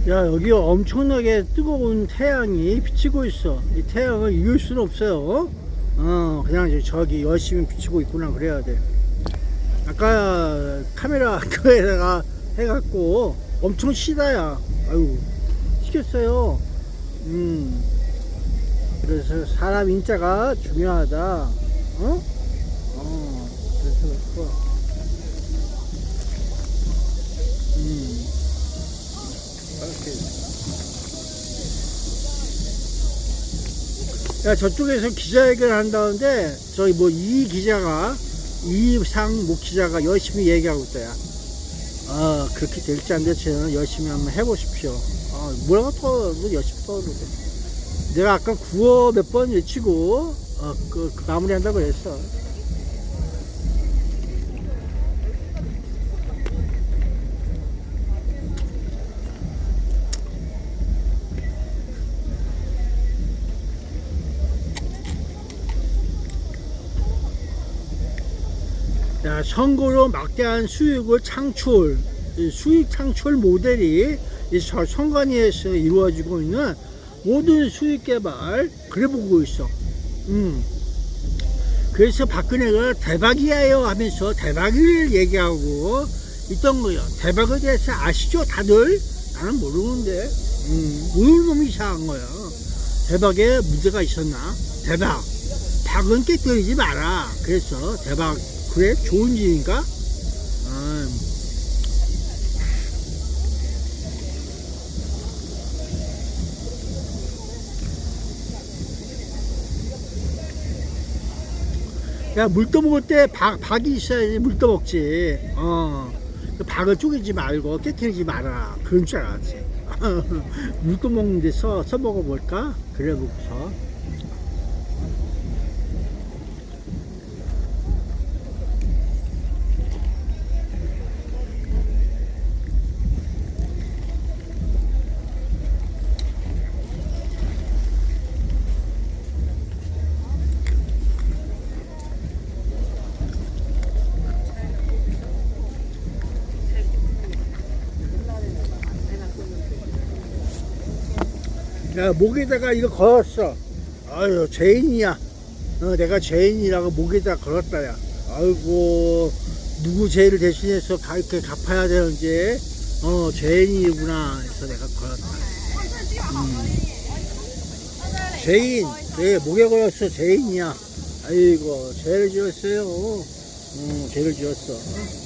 야, 여기 엄청나게 뜨거운 태양이 비치고 있어. 이 태양을 이길 수는 없어요. 그냥 저기 열심히 비치고 있구나 그래야 돼. 아까 카메라 그에다가 해갖고 엄청 시다야. 아유, 튀겼어요. 그래서 사람 인자가 중요하다. 그래서 야, 저쪽에서 기자회견을 한다는데 저기 뭐 이상목 기자가 열심히 얘기하고 있다야. 그렇게 될지 안 될지는 열심히 한번 해보십시오. 뭐라고 더 열심히 떠오르게. 내가 아까 구호 몇 번 외치고 마무리 한다고 그랬어. 자, 선거로 막대한 수익 창출 모델이 이 선관위에서 이루어지고 있는 모든 수익 개발 그래 보고 있어. 그래서 박근혜가 대박이에요 하면서 대박을 얘기하고 있던 거예요. 대박에 대해서 아시죠 다들? 나는 모르는데 모르는 놈이 이상한 거야. 대박에 문제가 있었나? 대박 박은 깨뜨리지 마라. 그래서 대박 그래? 좋은 일인가? 야, 물 떠먹을 때 박이 있어야지 물 떠먹지. 박을 쪼개지 말고 깨트리지 마라. 그런 줄 알았지. 물 떠먹는 데서 써먹어볼까? 그래 보고서. 야, 목에다가 이거 걸었어. 아유, 죄인이야. 내가 죄인이라고 목에다 걸었다, 야. 아이고, 누구 죄를 대신해서 이렇게 갚아야 되는지, 죄인이구나 해서 내가 걸었다. 죄인, 그래, 목에 걸었어, 죄인이야. 아이고, 죄를 지었어요. 죄를 지었어.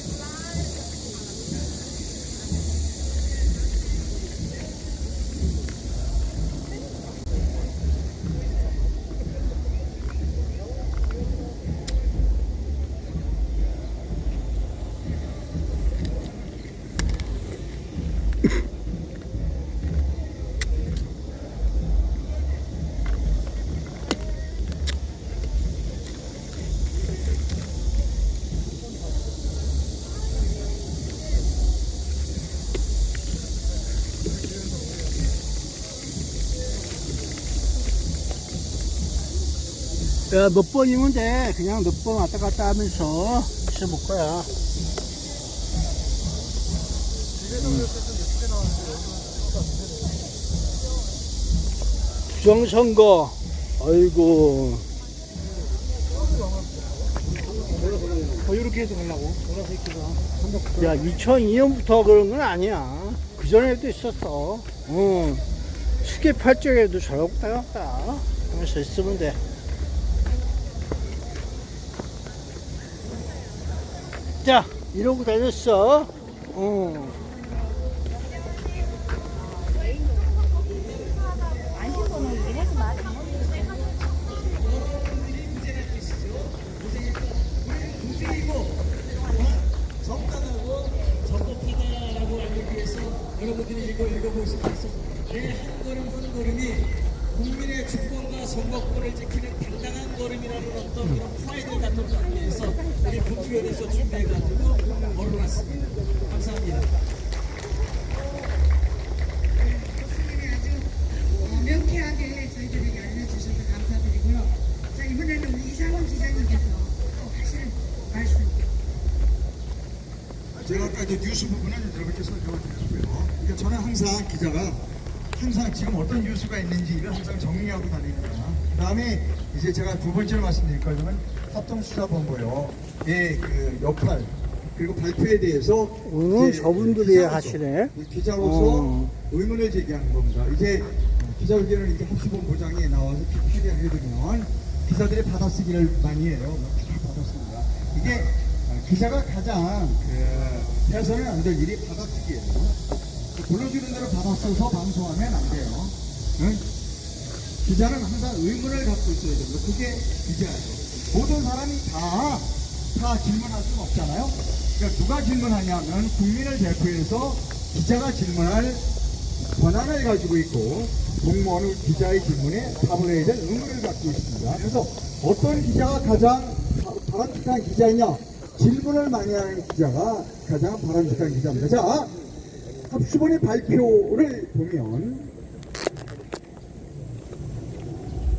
야, 몇 번이면 돼. 그냥 몇 번 왔다 갔다 하면서 있어볼 거야. 부정선거. 아이고. 이렇게 해서 가려고. 야, 2002년부터 그런 건 아니야. 그 전에도 있었어. 수계 팔쪽에도 저러고 따갔다 하면서 있으면 돼. 자, 이러고 다녔어. 여러분들이 이거 읽어보시면서 내 한 걸음 한 걸음이 국민의 주권과 선거권을 지키는 당당한 걸음이라는 어떤 그런 프라이드 같은 걸 하기 위해서 우리 분투연에서 준비해가지고 걸어놨습니다. 감사합니다. 교수님이 아주 명쾌하게 저희들에게 알려주셔서 감사드리고요. 자, 이번에는 우리 이상훈 기자님께서 또 하실 말씀. 제가 아까 이제 뉴스 부분은 여러분께 설명드렸고요. 그러니까 저는 항상 기자가 항상 지금 어떤 뉴스가 있는지를 항상 정리하고 다닙니다. 그 다음에 이제 제가 두 번째로 말씀드릴 거는 합동수사본부의 그 역할 그리고 발표에 대해서 이제 저분들이 기자로서, 하시네. 기자로서 의문을 제기하는 겁니다. 이제 기자회견을 이렇게 합수본부장이 나와서 피드를 해드리면 기자들이 받아쓰기를 많이 해요. 받아씁니다. 이게 기자가 가장 해서는 안 될 일이 받아쓰기예요. 불러주는 대로 받아써서 방송하면 안 돼요. 응? 기자는 항상 의문을 갖고 있어야 됩니다. 그게 기자예요. 모든 사람이 다 질문할 수는 없잖아요. 그러니까 누가 질문하냐면 국민을 대표해서 기자가 질문할 권한을 가지고 있고 공무원은 기자의 질문에 답을 해야 될 의무를 갖고 있습니다. 그래서 어떤 기자가 가장 바람직한 기자이냐? 질문을 많이 하는 기자가 가장 바람직한 기자입니다. 자, 합수본의 발표를 보면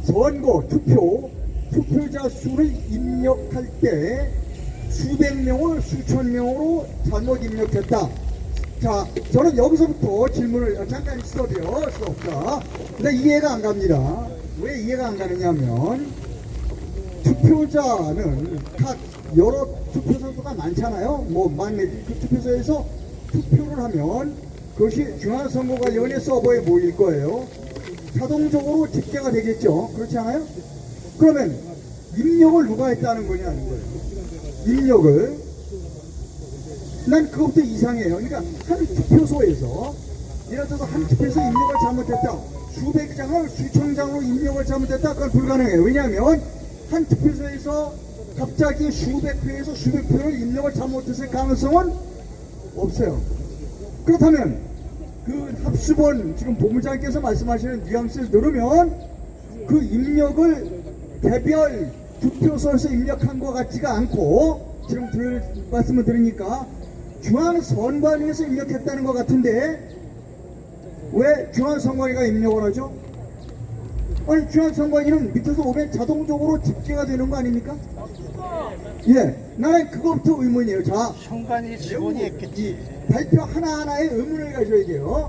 선거, 투표자 수를 입력할 때 수백 명을 수천 명으로 잘못 입력했다. 자, 저는 여기서부터 질문을 잠깐 스톱이요. 자, 근데 이해가 안 갑니다. 왜 이해가 안 가느냐면 투표자는 각 여러 투표소가 많잖아요. 뭐 만몇 그 투표소에서 투표를 하면 그것이 중앙선거관리위원회 서버에 모일 거예요. 자동적으로 집계가 되겠죠. 그렇지 않아요? 그러면 입력을 누가 했다는 거냐는 거예요. 입력을. 난 그것부터 이상해요. 그러니까 한 투표소에서 예를 들어서 한 투표소에서 입력을 잘못했다. 수백 장을 수천 장으로 입력을 잘못했다. 그건 불가능해요. 왜냐하면 한 투표소에서 갑자기 수백 회에서 수백 표를 입력을 잘못했을 가능성은 없어요. 그렇다면 그 합수본 지금 본부장께서 말씀하시는 뉘앙스를 들으면 그 입력을 개별 투표소에서 입력한 것 같지가 않고 지금 말씀을 들으니까 중앙선관위에서 입력했다는 것 같은데 왜 중앙선관위가 입력을 하죠? 아니 중앙선관위는 밑에서 오면 자동적으로 집계가 되는 거 아닙니까? 예, 나는 그것부터 의문이에요. 자, 선관위 직원이 했겠지. 발표 하나하나에 의문을 가져야 돼요.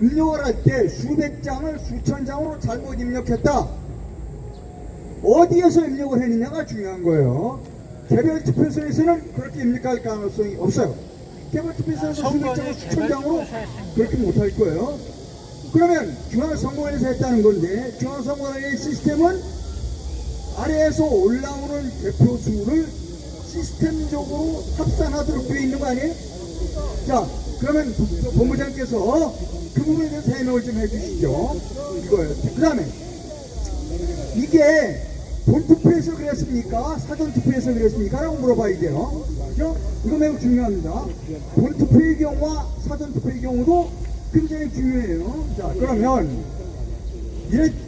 입력을 할 때 수백 장을 수천 장으로 잘못 입력했다. 어디에서 입력을 했느냐가 중요한 거예요. 개별 투표소에서는 그렇게 입력할 가능성이 없어요. 개별 투표소에서 수백 장을 수천 장으로 그렇게 못할 거예요. 그러면 중앙선거관리에서 했다는 건데 중앙선거관리의 시스템은 아래에서 올라오는 대표수를 시스템적으로 합산하도록 되어 있는 거 아니에요? 자, 그러면 본부장께서 그 부분에 대해서 해명을 좀 해주시죠. 이거예요. 그 다음에 이게 본투표에서 그랬습니까? 사전투표에서 그랬습니까? 라고 물어봐야 돼요. 그죠? 이거 매우 중요합니다. 본투표의 경우와 사전투표의 경우도 굉장히 중요해요. 자, 그러면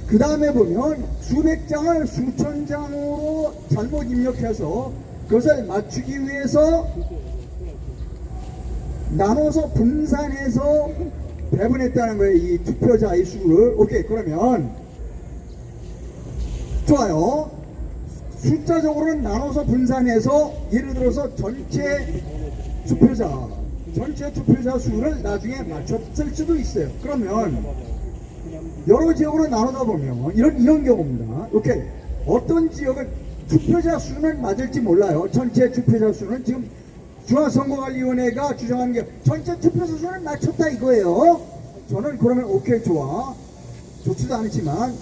그 다음에 보면 수백 장을 수천 장으로 잘못 입력해서 그것을 맞추기 위해서 나눠서 분산해서 배분했다는 거예요. 이 투표자의 수를. 오케이, 그러면 좋아요. 숫자적으로는 나눠서 분산해서 예를 들어서 전체 투표자 수를 나중에 맞췄을 수도 있어요. 그러면 여러 지역으로 나누다 보면 이런 경우입니다. 오케이, 어떤 지역은 투표자 수는 맞을지 몰라요. 전체 투표자 수는 지금 중앙선거관리위원회가 주장하는 게 전체 투표자 수는 맞췄다 이거예요. 저는 그러면 오케이, 좋지도 않지만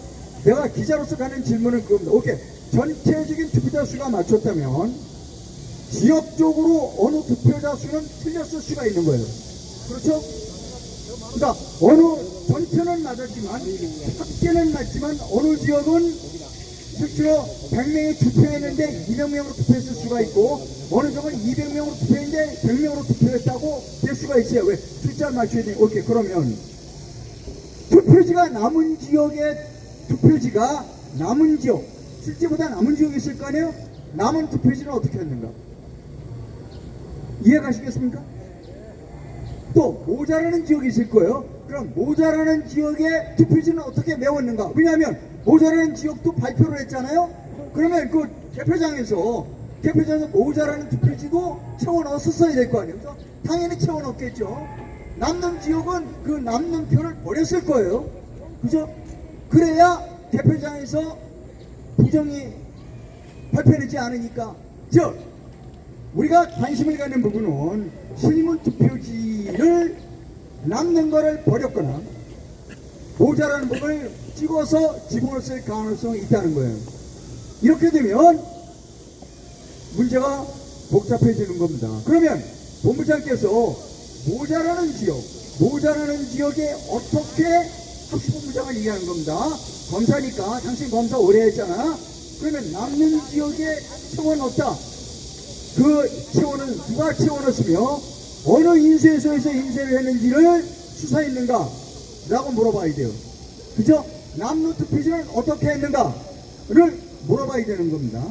내가 기자로서 가는 질문은 그겁니다. 오케이, 전체적인 투표자 수가 맞췄다면 지역적으로 어느 투표자 수는 틀렸을 수가 있는 거예요. 그렇죠? 그러니까 전체는 맞았지만 합계는 맞지만 어느 지역은 실제로 100명이 투표했는데 200명으로 투표했을 수가 있고 어느 지역은 200명으로 투표했는데 100명으로 투표했다고 될 수가 있어요. 왜? 숫자를 맞춰야 돼. 오케이, 그러면 투표지가 남은 지역 실제보다 남은 지역이 있을 거 아니에요? 남은 투표지는 어떻게 했는가? 이해가시겠습니까? 또 모자라는 지역이 있을 거예요. 그럼 모자라는 지역의 투표지는 어떻게 메웠는가? 왜냐하면 모자라는 지역도 발표를 했잖아요. 그러면 그 개표장에서 대표자는 모자라는 투표지도 채워 넣었어야 될 거 아니에요. 그죠? 당연히 채워 넣었겠죠. 남는 지역은 그 남는 표를 버렸을 거예요. 그죠? 그래야 대표장에서 부정이 발표되지 않으니까. 즉, 우리가 관심을 갖는 부분은 실문 투표지를 남는 거를 버렸거나 모자라는 부분을 찍어서 집어넣을 가능성이 있다는 거예요. 이렇게 되면 문제가 복잡해지는 겁니다. 그러면 본부장께서 모자라는 지역에 어떻게 합수본부장을 얘기하는 겁니다. 검사니까 당신 검사 오래 했잖아. 그러면 남는 지역에 채워넣었다. 그 채워는 누가 채워넣었으며 어느 인쇄소에서 인쇄를 했는지를 수사했는가 라고 물어봐야 돼요. 그죠? 남는 투표지는 어떻게 했는가를 물어봐야 되는 겁니다.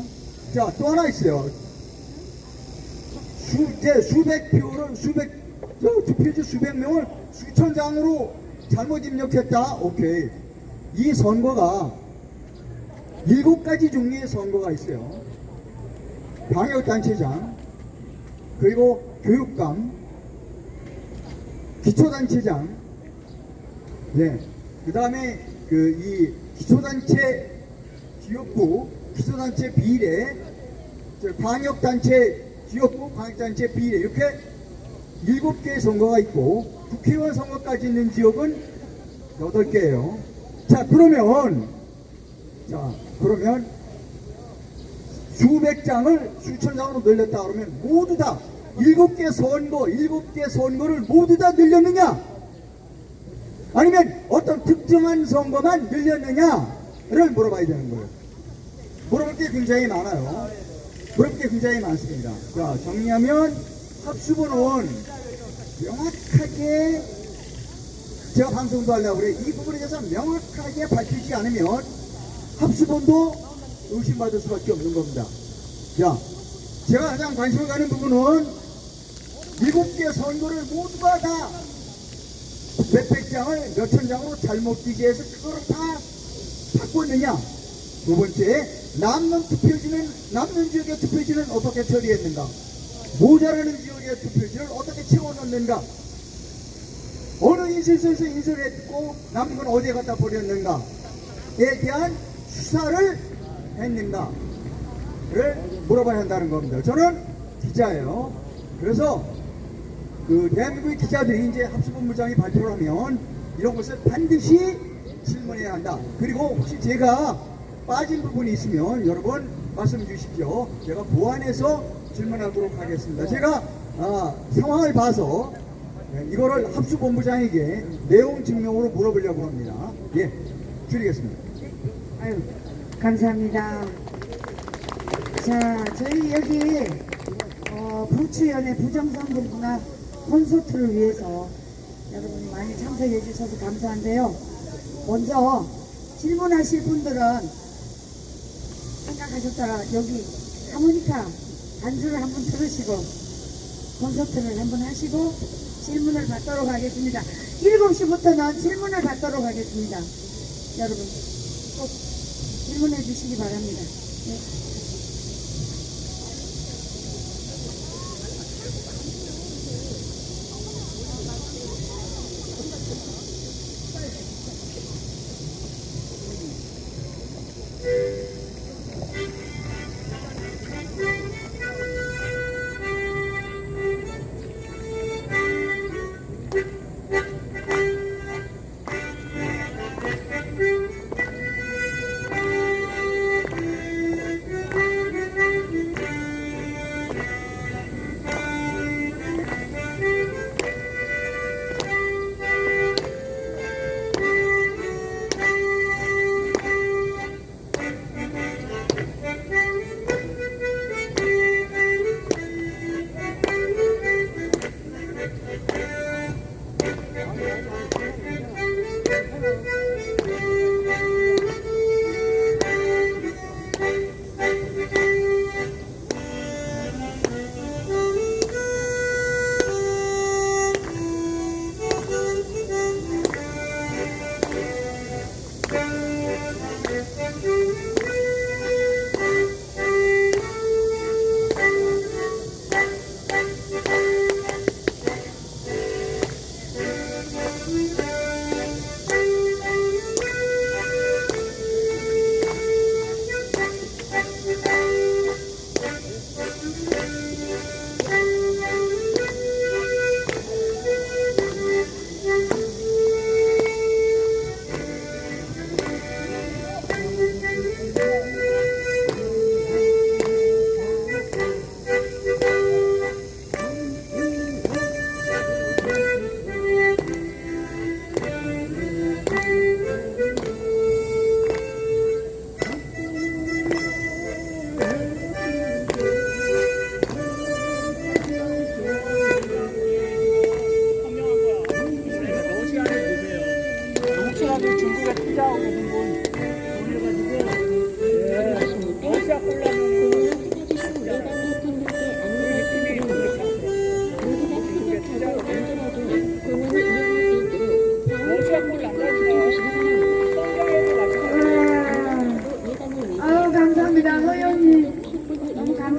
자, 또 하나 있어요. 수백 표를 투표지 수백 명을 수천 장으로 잘못 입력했다. 오케이. 이 선거가 7가지 종류의 선거가 있어요. 방역단체장, 그리고 교육감, 기초단체장, 네. 그 다음에 이 기초단체 지역부, 기초단체 비례, 광역단체 지역부, 광역단체 비례, 이렇게 7개의 선거가 있고, 국회의원 선거까지 있는 지역은 8개예요. 자, 그러면 수백 장을 수천 장으로 늘렸다 그러면 모두 다 7개 선거를 모두 다 늘렸느냐? 아니면 어떤 특정한 선거만 늘렸느냐를 물어봐야 되는 거예요. 물어볼 게 굉장히 많아요. 물어볼 게 굉장히 많습니다. 자, 정리하면 합수본은 명확하게 제가 방송도 하려고 그래. 이 부분에 대해서 명확하게 밝히지 않으면 합수본도 의심받을 수밖에 없는 겁니다. 자, 제가 가장 관심을 가는 부분은 7개 선거를 모두가 다 몇백 장을 몇천 장으로 잘못 기재해서 그거를 다 바꿨느냐. 두 번째, 남는 지역의 투표지는 어떻게 처리했는가. 모자라는 지역의 투표지를 어떻게 채워넣는가. 어느 인쇄소에서 인쇄를 했고 남은 건 어디에 갖다 버렸는가에 대한 수사를 했는가를 물어봐야 한다는 겁니다. 저는 기자예요. 그래서 대한민국의 기자들이 이제 합수본부장이 발표를 하면 이런 것을 반드시 질문해야 한다. 그리고 혹시 제가 빠진 부분이 있으면 여러분 말씀 주십시오. 제가 보완해서 질문하도록 하겠습니다. 제가 상황을 봐서 이거를 합수본부장에게 내용 증명으로 물어보려고 합니다. 예, 줄이겠습니다. 아유, 감사합니다. 자, 저희 여기 부추연의 부정선거문화 콘서트를 위해서 여러분 많이 참석해 주셔서 감사한데요. 먼저 질문하실 분들은 생각하셨다가 여기 하모니카 반주를 한번 들으시고 콘서트를 한번 하시고 질문을 받도록 하겠습니다. 7시부터는 질문을 받도록 하겠습니다. 여러분 꼭 질문해 주시기 바랍니다. 네.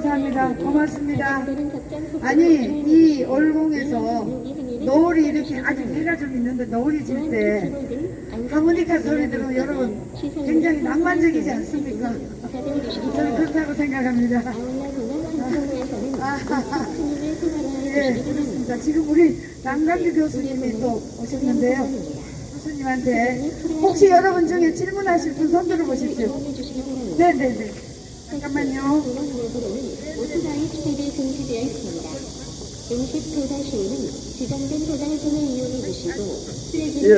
감사합니다. 고맙습니다. 아니, 이 월공에서 노을이 이렇게 아직 해가 좀 있는데 노을이 질 때 하모니카 소리 들으면 여러분 굉장히 낭만적이지 않습니까? 저는 그렇다고 생각합니다. 예, 그렇습니다. 지금 우리 남강규 교수님이 또 오셨는데요. 교수님한테 혹시 여러분 중에 질문하실 분 손 들어보십시오. 네네네. 잠깐만요. 오토바이 주택에 금지되어 있습니다. 음식 배달 시에는 지정된 배달점을 이용해 주시고 쓰레기를 예.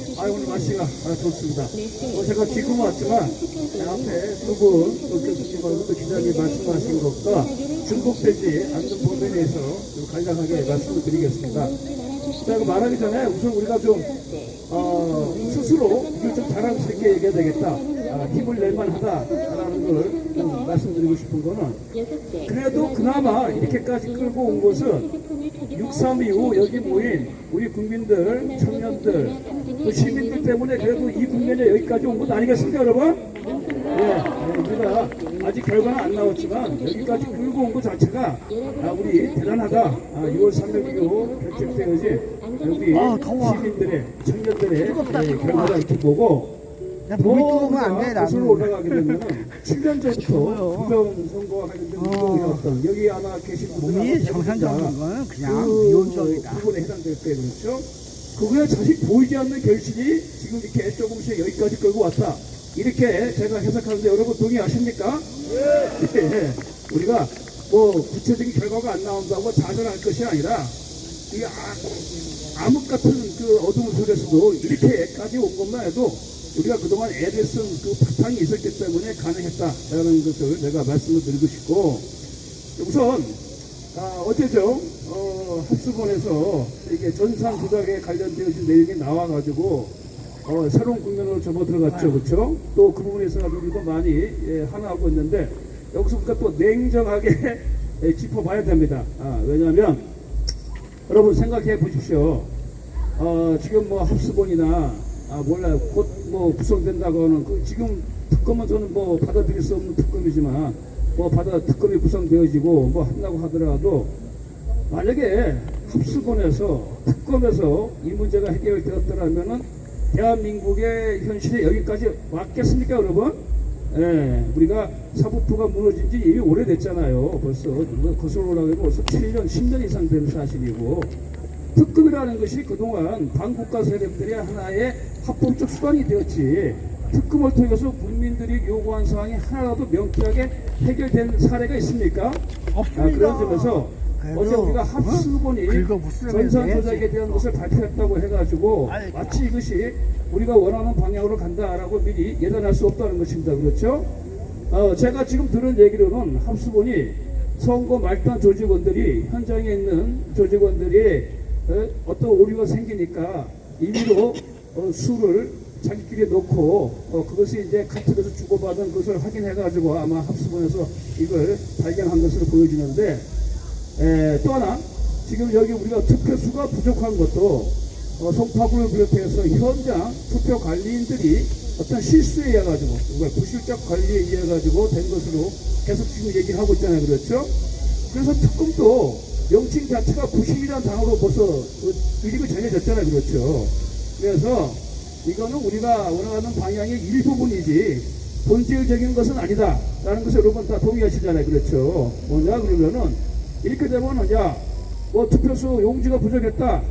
추가해 오늘 날씨가 좋습니다. 주시고 제가 지금 왔지만 앞에 두분 교수님하고 또 기자님 말씀하신 것과 중복되지 않는 부분에 대해서 좀 간략하게 말씀을 드리겠습니다. 자, 그 말하기 전에 우선 우리가 좀 스스로 이걸 좀 자랑스럽게 얘기해야 되겠다. 힘을 낼만 하다라는 걸 좀 말씀드리고 싶은 거는 그래도 그나마 이렇게까지 끌고 온 것은 6.3 이후 여기 모인 우리 국민들, 청년들, 또 시민들 때문에 그래도 이 국면에 여기까지 온 것 아니겠습니까, 여러분? 예, 우리가 아직 결과는 안 나왔지만 여기까지 끌고 온 것 자체가 우리 대단하다. 6월 3일 이후 결집되어진 여기 시민들의, 청년들의 결과를 이렇게 보고 야, 몸이 뜨거우면 안 돼, 거슬러 나는. 올라가게 되면은 7년 전부터 부정 선거와 관련된 운동이었던 여기 아마 계신 분들 몸이 정상적인 건 그냥 미온적이다. 부분에 해당될 때 그렇죠. 그거에 사실 보이지 않는 결실이 지금 이렇게 조금씩 여기까지 끌고 왔다. 이렇게 제가 해석하는데 여러분 동의하십니까? 예. 우리가 뭐 구체적인 결과가 안 나온다고 좌절할 것이 아니라 이 암흑 같은 그 어두운 속에서도 이렇게까지 온 것만 해도 우리가 그동안 애를 쓴 그 바탕이 있었기 때문에 가능했다라는 것을 내가 말씀을 드리고 싶고, 우선 어제죠 합수본에서 이게 전산 조작에 관련되어진 내용이 나와가지고 새로운 국면으로 접어 들어갔죠, 그렇죠? 또 그 부분에서 우리도 많이 하나하고 있는데 여기서부터 또 냉정하게 짚어봐야 됩니다. 왜냐하면 여러분 생각해 보십시오. 지금 뭐 합수본이나 몰라요. 곧 뭐 구성된다고 하는 지금 특검은 저는 뭐 받아들일 수 없는 특검이지만 특검이 구성되어지고 뭐 한다고 하더라도 만약에 합수본에서 특검에서 이 문제가 해결되었더라면은 대한민국의 현실에 여기까지 왔겠습니까, 여러분? 예, 우리가 사법부가 무너진 지 이미 오래됐잖아요. 벌써 거슬러 올라가면 벌써 7년, 10년 이상 된 사실이고, 특검이라는 것이 그동안 반국가 세력들의 하나의 합법적 수단이 되었지, 특검을 통해서 국민들이 요구한 사항이 하나라도 명쾌하게 해결된 사례가 있습니까? 없습니다. 그런 점에서 어제 우리가 합수본이 전산 조작에 대한 것을 발표했다고 해가지고 마치 이것이 우리가 원하는 방향으로 간다라고 미리 예단할 수 없다는 것입니다. 그렇죠? 제가 지금 들은 얘기로는 합수본이 선거 말단 조직원들이 현장에 있는 조직원들이 어떤 오류가 생기니까 임의로 수를 자기끼리 놓고 그것이 이제 카톡에서 주고받은 것을 확인해가지고 아마 합수본에서 이걸 발견한 것으로 보여지는데, 또 하나 지금 여기 우리가 투표수가 부족한 것도 송파구를 비롯해서 현장 투표 관리인들이 어떤 실수에 의해 가지고 부실적 관리에 의해 가지고 된 것으로 계속 지금 얘기를 하고 있잖아요, 그렇죠? 그래서 특검도 명칭 자체가 부실이라는 단어로 벌써 이름이 정해졌잖아요, 그렇죠? 그래서 이거는 우리가 원하는 방향의 일부분이지 본질적인 것은 아니다라는 것을 여러분 다 동의하시잖아요, 그렇죠? 뭐냐 그러면은 이렇게 되면 뭐 투표수 용지가 부족했다,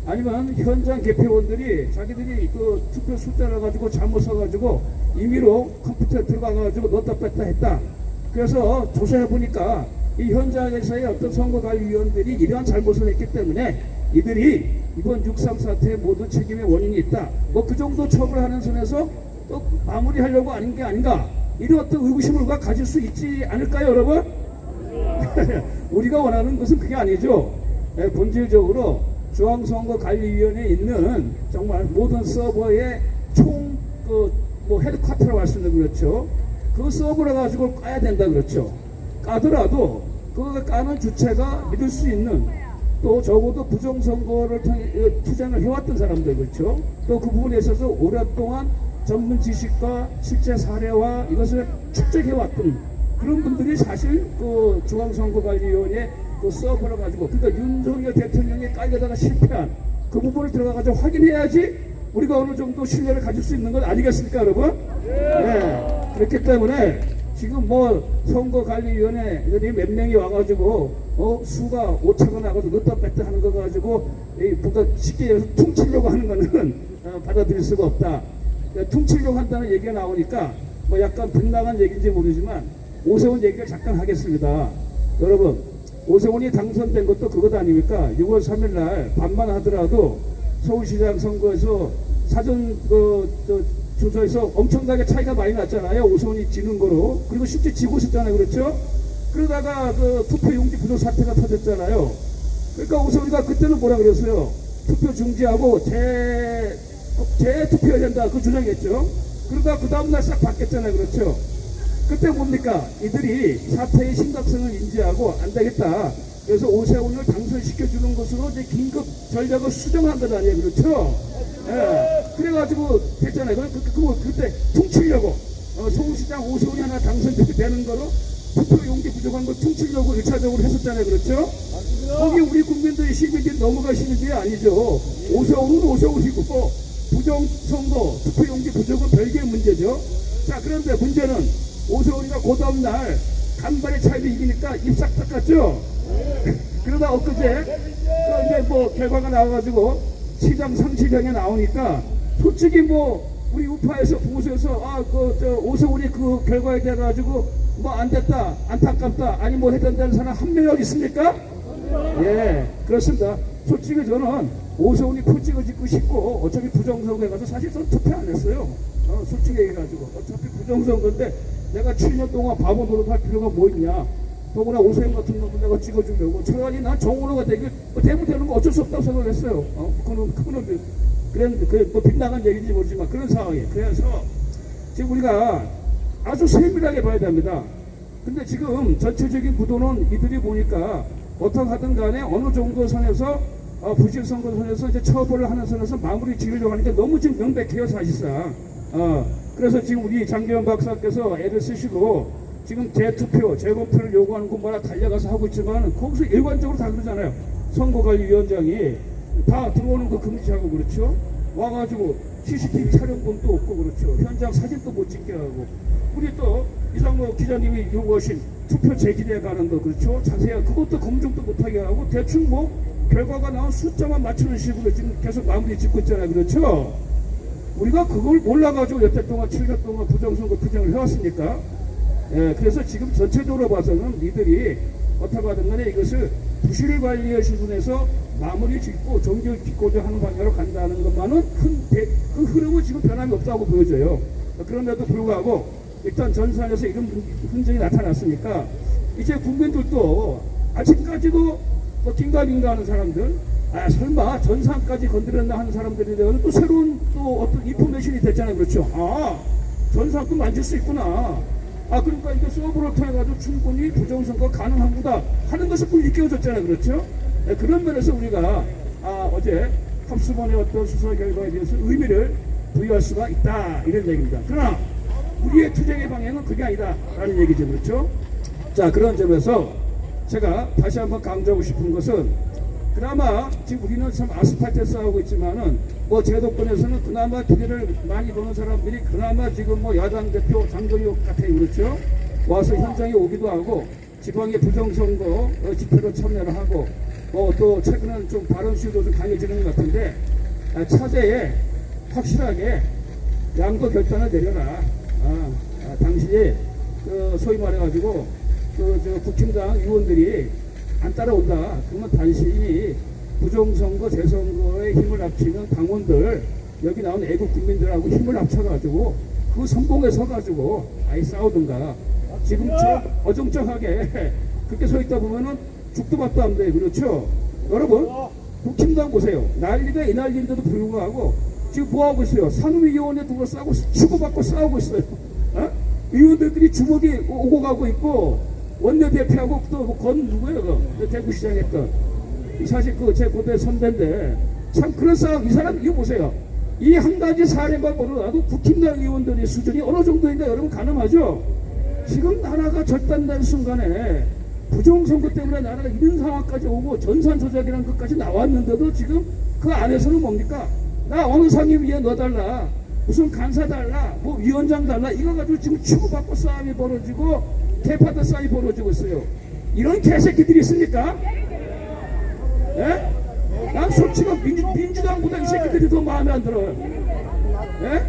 아니면 현장 개표원들이 자기들이 그 투표 숫자를 가지고 잘못 써가지고 임의로 컴퓨터에 들어가가지고 넣었다 뺐다 했다. 그래서 조사해 보니까 이 현장에서의 어떤 선거관리위원들이 이러한 잘못을 했기 때문에 이들이 이번 6.3 사태의 모든 책임의 원인이 있다. 뭐 그 정도 처벌하는 선에서 또 마무리하려고 아닌 게 아닌가. 이런 어떤 의구심을 우리가 가질 수 있지 않을까요, 여러분? 우리가 원하는 것은 그게 아니죠. 본질적으로 중앙선거관리위원회에 있는 정말 모든 서버의 뭐 헤드쿼터라고 할 수 있는, 그렇죠. 그 서버를 가지고 까야 된다, 그렇죠. 까더라도 그거 까는 주체가 믿을 수 있는, 또 적어도 부정선거를 통해 투쟁을 해왔던 사람들, 그렇죠. 또 그 부분에 있어서 오랫동안 전문 지식과 실제 사례와 이것을 축적해왔던 그런 분들이 사실 그 중앙선거관리위원회 그 서버를 가지고, 그러니까 윤석열 대통령이 깔려다가 실패한 그 부분을 들어가가지고 확인해야지 우리가 어느 정도 신뢰를 가질 수 있는 건 아니겠습니까, 여러분? 네. 그렇기 때문에 지금 뭐 선거관리위원회들이 몇 명이 와가지고 수가 오차가 나가서 넣다 뺐다 하는 거 가지고 뭔가 쉽게 얘기해서 퉁치려고 하는 거는 받아들일 수가 없다. 그러니까 퉁치려고 한다는 얘기가 나오니까 뭐 약간 빗나간 얘기인지 모르지만 오세훈 얘기를 잠깐 하겠습니다. 여러분, 오세훈이 당선된 것도 그것 아닙니까? 6월 3일 날 반만 하더라도 서울시장 선거에서 사전 조사에서 엄청나게 차이가 많이 났잖아요. 오세훈이 지는 거로. 그리고 실제 지고 있었잖아요. 그렇죠? 그러다가 그 투표 용지 부족 사태가 터졌잖아요. 그러니까 오세훈이가 그때는 뭐라 그랬어요? 투표 중지하고 재투표해야 된다. 그 주장했죠. 그러다 그 다음날 싹 바뀌었잖아요. 그렇죠? 그때 뭡니까? 이들이 사태의 심각성을 인지하고 안 되겠다. 그래서 오세훈을 당선시켜주는 것으로 이제 긴급 전략을 수정한 것 아니에요. 그렇죠? 예. 그래가지고 됐잖아요. 그때 퉁치려고 서울시장 오세훈이 하나 당선되는 거로 투표 용지 부족한 거 퉁치려고 1차적으로 했었잖아요. 그렇죠? 거기 우리 국민들이 시민들이 넘어가시는 게 아니죠. 오세훈은 오세훈이고 부정선거 투표 용지 부족은 별개의 문제죠. 자, 그런데 문제는 오세훈이가 그 다음날 간발의 차이로 이기니까 입싹 닦았죠. 그러다 엊그제 이제 뭐 결과가 나와가지고 시장 상시장에 나오니까 솔직히 뭐 우리 우파에서 보수에서 오세훈이 그 결과에 대해 가지고 뭐 안 됐다, 안타깝다, 아니 뭐 해단다는 사람 한 명이 있습니까? 예, 그렇습니다. 솔직히 저는 오세훈이 표 찍어짓고 싶고 어차피 부정선거에 가서 사실 저는 투표 안 했어요. 솔직히 얘기해가지고 어차피 부정선거인데 내가 7년 동안 바보 노릇할 필요가 뭐 있냐. 더구나 오세훈 같은 놈을 내가 찍어주려고. 차라리 난 정원호가 되면 되는 거 어쩔 수 없다고 생각했어요. 그건 뭐 빗나간 얘기인지 모르지만 그런 상황이에요. 그래서 지금 우리가 아주 세밀하게 봐야 됩니다. 근데 지금 전체적인 구도는 이들이 보니까 어떻게 하든 간에 어느 정도 선에서 부실선거 선에서 이제 처벌을 하는 선에서 마무리 지으려고 하니까 너무 지금 명백해요, 사실상. 그래서 지금 우리 장기현 박사께서 애를 쓰시고 지금 재투표, 재검표를 요구하는 곳마다 달려가서 하고 있지만 거기서 일관적으로 다 그러잖아요. 선거관리위원장이 다 들어오는 거 금지하고 그렇죠. 와가지고 CCTV 촬영본도 없고 그렇죠. 현장 사진도 못 찍게 하고. 우리 또 이상모 기자님이 요구하신 투표 재기대에 가는 거 그렇죠. 자세한 그것도 검증도 못하게 하고 대충 뭐 결과가 나온 숫자만 맞추는 식으로 지금 계속 마무리 짓고 있잖아요. 그렇죠. 우리가 그걸 몰라가지고 여태 동안 7년 동안 부정선거 투쟁을 해왔으니까. 예, 그래서 지금 전체적으로 봐서는 니들이 어떻게 하든 간에 이것을 부실관리의 수준에서 마무리 짓고 정기를 짓고자 하는 방향으로 간다는 것만은 그 흐름은 지금 변함이 없다고 보여져요. 그런데도 불구하고 일단 전선에서 이런 흔적이 나타났으니까 이제 국민들도 아직까지도 뭐 긴가민가 하는 사람들, 설마 전산까지 건드렸나 하는 사람들에 대해서 또 새로운 또 어떤 인포메이션이 됐잖아요. 그렇죠. 전산도 만질 수 있구나. 그러니까 이게 서버를 통해가지고 충분히 부정선거 가능합니다 하는 것을 또 일깨워줬잖아요. 그렇죠? 그런 면에서 우리가 어제 합수본의 어떤 수사 결과에 대해서 의미를 부여할 수가 있다 이런 얘기입니다. 그러나 우리의 투쟁의 방향은 그게 아니다라는 얘기죠. 그렇죠? 자, 그런 점에서 제가 다시 한번 강조하고 싶은 것은 그나마 지금 우리는 참 아스팔트에 싸우고 있지만은 뭐 제도권에서는 그나마 기회를 많이 보는 사람들이 그나마 지금 뭐 야당 대표 장동혁 같아요. 그렇죠? 와서 현장에 오기도 하고 지방의 부정선거 집회로 참여를 하고 또 최근에는 좀 발언 수요도 좀 강해지는 것 같은데 차제에 확실하게 양도 결단을 내려라. 당시에 소위 말해가지고 국힘당 의원들이 안 따라온다. 그러면 단순히 부정선거, 재선거에 힘을 합치는 당원들, 여기 나온 애국 국민들하고 힘을 합쳐가지고 그 선봉에 서가지고 아예 싸우든가. 지금처럼 어정쩡하게 그렇게 서 있다 보면은 죽도 밥도 안 돼요. 그렇죠? 여러분, 국힘당 보세요. 난리가 이 난리인데도 불구하고 지금 뭐 하고 있어요? 산후위원회 둘러싸고 주고받고 싸우고 있어요. 의원들끼리 주먹이 오고 가고 있고 원내대표하고 또 건 누구예요? 대구시장 했던. 사실 제 고대 선배인데 참 그런 싸움. 이 사람 이거 보세요. 이 한 가지 사례만 보더라도 국힘당 의원들의 수준이 어느 정도인가 여러분 가늠하죠? 지금 나라가 절단된 순간에 부정선거 때문에 나라가 이런 상황까지 오고 전산 조작이라는 것까지 나왔는데도 지금 그 안에서는 뭡니까? 나 어느 상임 위에 넣어달라, 무슨 간사 달라, 뭐 위원장 달라, 이거 가지고 지금 치고받고 싸움이 벌어지고 개파도 싸움이 벌어지고 있어요. 이런 개새끼들이 있습니까? 예? 난 솔직히 민주당보다 이 새끼들이 더 마음에 안 들어요. 예?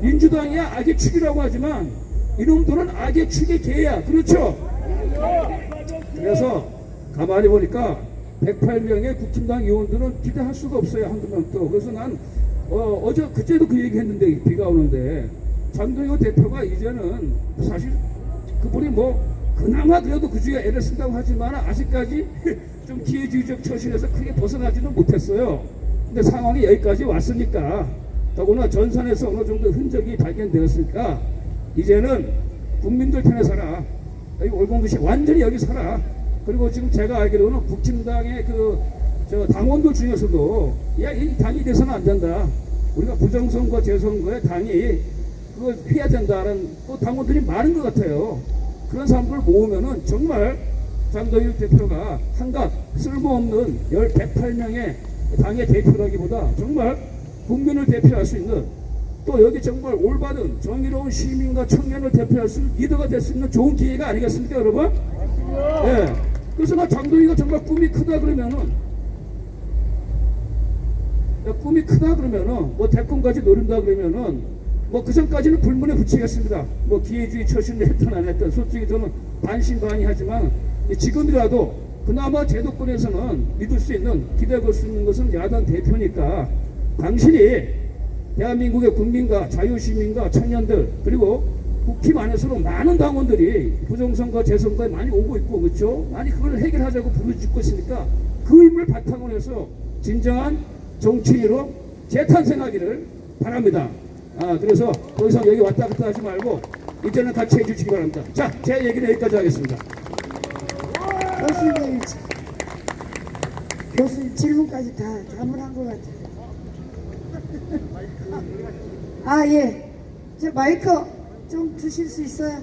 민주당이야 악의 축이라고 하지만 이놈들은 악의 축의 개야. 그렇죠? 그래서 가만히 보니까 108명의 국힘당 의원들은 기대할 수가 없어요. 한두 명도. 그래서 난 어제 그제도 그 얘기 했는데, 비가 오는데 장동혁 대표가 이제는 사실 그분이 뭐 그나마 그래도 그 중에 애를 쓴다고 하지만 아직까지 좀 기회주의적 처신에서 크게 벗어나지는 못했어요. 근데 상황이 여기까지 왔으니까, 더구나 전선에서 어느 정도 흔적이 발견되었으니까 이제는 국민들 편에 살아. 여기 올공도시 완전히 여기 살아. 그리고 지금 제가 알기로는 국힘당의 저 당원들 중에서도 야, 이 당이 돼서는 안 된다, 우리가 부정선거 재선거에 당이 그거 해야 된다라는 또 당원들이 많은 것 같아요. 그런 사람들 모으면은 정말 장동혁 대표가 한갓 쓸모없는 108명의 당의 대표라기보다 정말 국민을 대표할 수 있는, 또 여기 정말 올바른 정의로운 시민과 청년을 대표할 수 있는 리더가 될 수 있는 좋은 기회가 아니겠습니까, 여러분? 예. 그래서 나 장동혁이가 정말 꿈이 크다 그러면은, 뭐 대권까지 노린다 그러면은 뭐 그 전까지는 불문에 붙이겠습니다. 뭐 기회주의 처신을 했든 안 했든 솔직히 저는 반신반의하지만 지금이라도 그나마 제도권에서는 믿을 수 있는, 기대 걸 수 있는 것은 야당 대표니까 당신이 대한민국의 국민과 자유시민과 청년들 그리고 국힘 안에서도 많은 당원들이 부정선거 재선거에 많이 오고 있고, 그렇죠? 많이 그걸 해결하자고 부르짖고 있으니까 그 힘을 바탕으로 해서 진정한 정치인으로 재탄생하기를 바랍니다. 그래서 더 이상 여기 왔다 갔다 하지 말고 이제는 같이 해주시기 바랍니다. 자, 제 얘기는 여기까지 하겠습니다. 교수님 질문까지 다 자문한 것 같아요. 예. 저 마이크 좀 드실 수 있어요?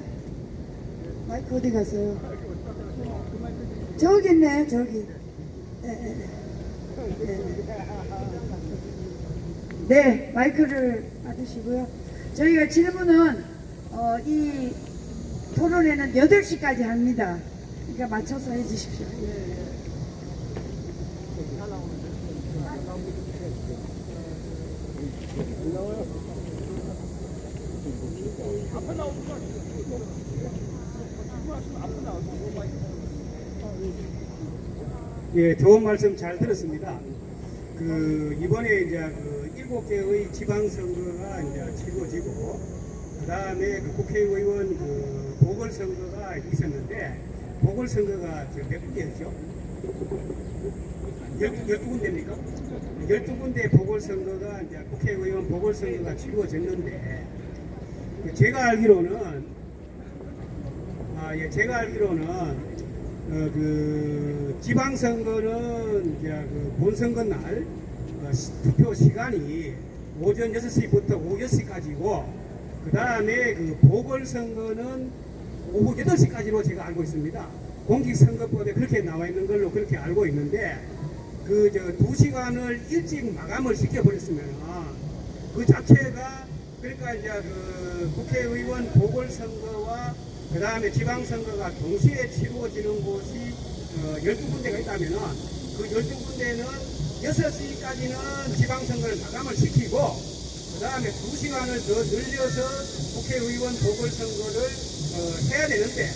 마이크 어디 갔어요? 저기 있네, 저기. 네, 마이크를 받으시고요. 저희가 질문은 이 토론회는 8시까지 합니다. 그러니까 맞춰서 해주십시오. 예, 좋은 말씀 잘 들었습니다. 이번에 이제 7개의 지방선거가 이제 치러지고, 그 다음에 국회의원 보궐선거가 있었는데, 보궐선거가 몇 군데였죠? 12군데입니까? 12군데 보궐선거가 이제 국회의원 보궐선거가 치러졌는데, 제가 알기로는 지방선거는 이제 본선거 날 투표 시간이 오전 6시부터 오후 6시까지고, 그 다음에 보궐선거는 오후 8시까지로 제가 알고 있습니다. 공직선거법에 그렇게 나와 있는 걸로 그렇게 알고 있는데, 2시간을 일찍 마감을 시켜버렸으면 그 자체가, 그러니까 이제 국회의원 보궐선거와 그 다음에 지방선거가 동시에 치루어지는 곳이 12군데가 있다면은 그 12군데는 6시까지는 지방선거를 마감을 시키고, 그 다음에 2시간을 더 늘려서 국회의원 보궐선거를 해야 되는데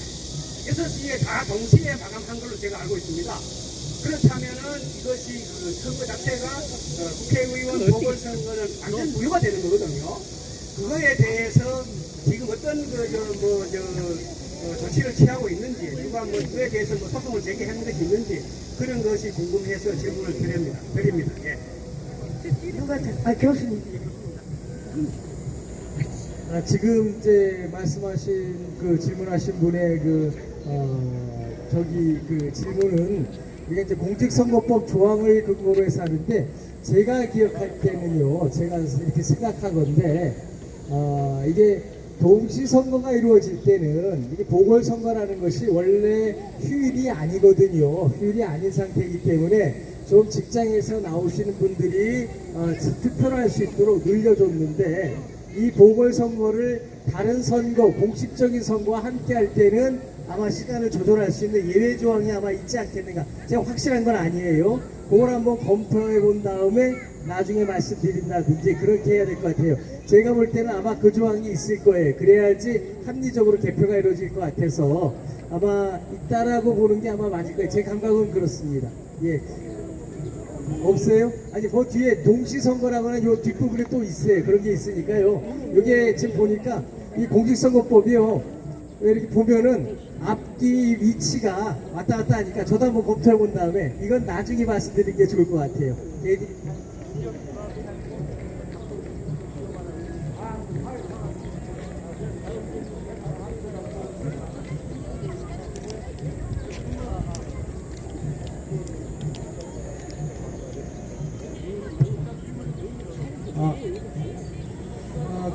6시에 다 동시에 마감한 걸로 제가 알고 있습니다. 그렇다면은 이것이 선거 자체가 국회의원 보궐선거는 완전 무효가 되는 거거든요. 그거에 대해서 지금 어떤 조치를 취하고 있는지, 누가 그에 대해서 소송을 제기하는 것이 있는지, 그런 것이 궁금해서 질문을 드립니다. 예. 누가 교수님. 지금 이제 말씀하신 질문하신 분의 질문은 우리가 이제 공직선거법 조항을 근거로 해서 하는데, 제가 기억할 때는요, 제가 이렇게 생각하건데, 이게 동시 선거가 이루어질 때는 이게 보궐선거라는 것이 원래 휴일이 아니거든요. 휴일이 아닌 상태이기 때문에 좀 직장에서 나오시는 분들이 투표를 할 수 있도록 늘려줬는데, 이 보궐선거를 다른 선거, 공식적인 선거와 함께 할 때는 아마 시간을 조절할 수 있는 예외 조항이 아마 있지 않겠는가. 제가 확실한 건 아니에요. 그걸 한번 검토해 본 다음에 나중에 말씀드린다든지 그렇게 해야 될 것 같아요. 제가 볼 때는 아마 그 조항이 있을 거예요. 그래야지 합리적으로 개표가 이루어질 것 같아서 아마 있다라고 보는 게 아마 맞을 거예요. 제 감각은 그렇습니다. 예. 없어요? 아니, 그 뒤에 동시선거라고 하는 요 뒷부분에 또 있어요. 그런 게 있으니까요. 이게 지금 보니까 이 공직선거법이요. 이렇게 보면은 앞뒤 위치가 왔다 갔다 하니까 저도 한번 검토해 본 다음에 이건 나중에 말씀드리는 게 좋을 것 같아요.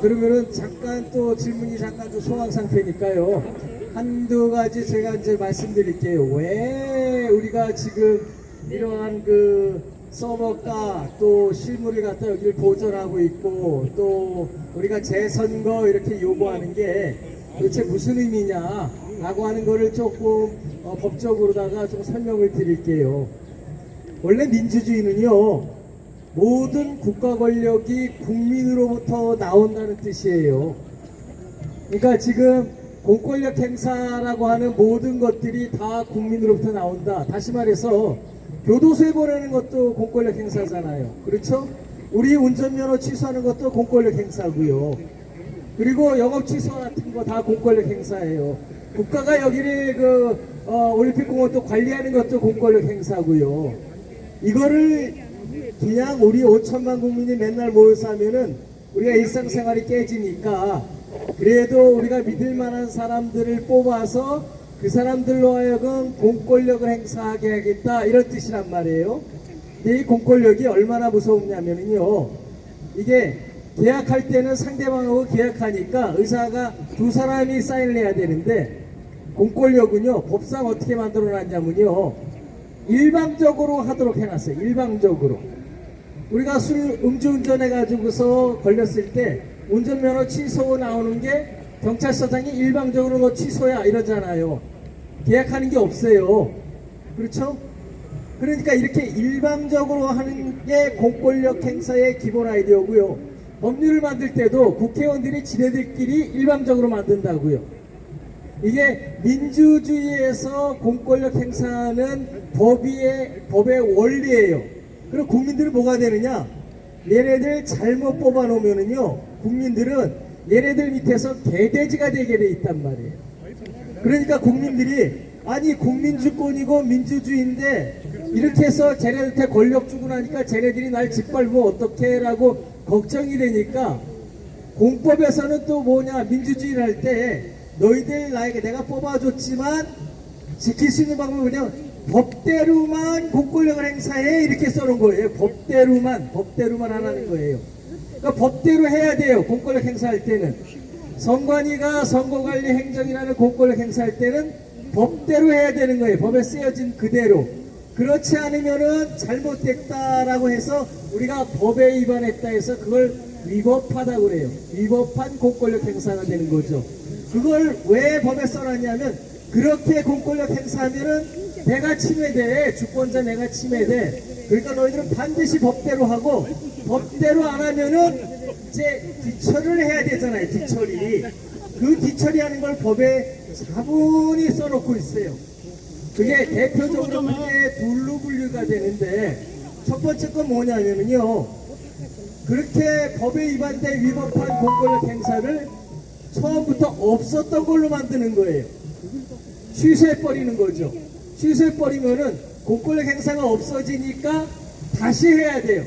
그러면은 잠깐 또 질문이 잠깐 좀 소강 상태니까요. 한두 가지 제가 이제 말씀드릴게요. 왜 우리가 지금 이러한 그 서버가 또 실무를 갖다 여기를 보존하고 있고 또 우리가 재선거 이렇게 요구하는 게 도대체 무슨 의미냐라고 하는 거를 조금 법적으로다가 좀 설명을 드릴게요. 원래 민주주의는요, 모든 국가 권력이 국민으로부터 나온다는 뜻이에요. 그러니까 지금 공권력 행사라고 하는 모든 것들이 다 국민으로부터 나온다. 다시 말해서 교도소에 보내는 것도 공권력 행사잖아요. 그렇죠? 우리 운전면허 취소하는 것도 공권력 행사고요. 그리고 영업 취소 같은 거 다 공권력 행사예요. 국가가 여기를 올림픽공원도 관리하는 것도 공권력 행사고요. 이거를 그냥 우리 5천만 국민이 맨날 모여서 하면은 우리가 일상생활이 깨지니까 그래도 우리가 믿을 만한 사람들을 뽑아서 그 사람들로 하여금 공권력을 행사하게 하겠다, 이런 뜻이란 말이에요. 근데 이 공권력이 얼마나 무서우냐면요, 이게 계약할 때는 상대방하고 계약하니까 의사가 두 사람이 사인을 해야 되는데, 공권력은요 법상 어떻게 만들어 놨냐면요, 일방적으로 하도록 해놨어요. 일방적으로. 우리가 음주운전 해가지고서 걸렸을 때 운전면허 취소 나오는 게 경찰서장이 일방적으로 너 취소야 이러잖아요. 계약하는 게 없어요. 그렇죠? 그러니까 이렇게 일방적으로 하는 게 공권력 행사의 기본 아이디어고요. 법률을 만들 때도 국회의원들이 지네들끼리 일방적으로 만든다고요. 이게 민주주의에서 공권력 행사는 법의 원리예요. 그럼 국민들은 뭐가 되느냐? 얘네들 잘못 뽑아놓으면은요, 국민들은 얘네들 밑에서 개돼지가 되게 돼 있단 말이에요. 그러니까 국민들이, 아니 국민주권이고 민주주의인데 이렇게 해서 쟤네들한테 권력 주고 나니까 쟤네들이 날 짓밟으면 어떡해 라고 걱정이 되니까, 공법에서는 또 뭐냐, 민주주의를 할 때 너희들 나에게 내가 뽑아줬지만 지킬 수 있는 방법은 그냥 법대로만 공권력을 행사해, 이렇게 써놓은 거예요. 법대로만 하라는 거예요. 그러니까 법대로 해야 돼요. 공권력 행사할 때는. 선관위가 선거관리 행정이라는 공권력 행사할 때는 법대로 해야 되는 거예요. 법에 쓰여진 그대로. 그렇지 않으면은 잘못됐다라고 해서 우리가 법에 위반했다 해서 그걸 위법하다고 그래요. 위법한 공권력 행사가 되는 거죠. 그걸 왜 법에 써놨냐면, 그렇게 공권력 행사하면은 내가 침해돼, 주권자 내가 침해돼. 그러니까 너희들은 반드시 법대로 하고, 법대로 안 하면은 이제 뒤처리를 해야 되잖아요. 뒤처리. 그 뒤처리하는 걸 법에 자문히 써놓고 있어요. 그게 대표적으로 그게 둘로 분류가 되는데, 첫 번째 건 뭐냐면요, 그렇게 법에 위반된 위법한 공권력 행사를 처음부터 없었던 걸로 만드는 거예요. 취소해버리는 거죠. 취소해버리면은 공권력 행사가 없어지니까 다시 해야 돼요.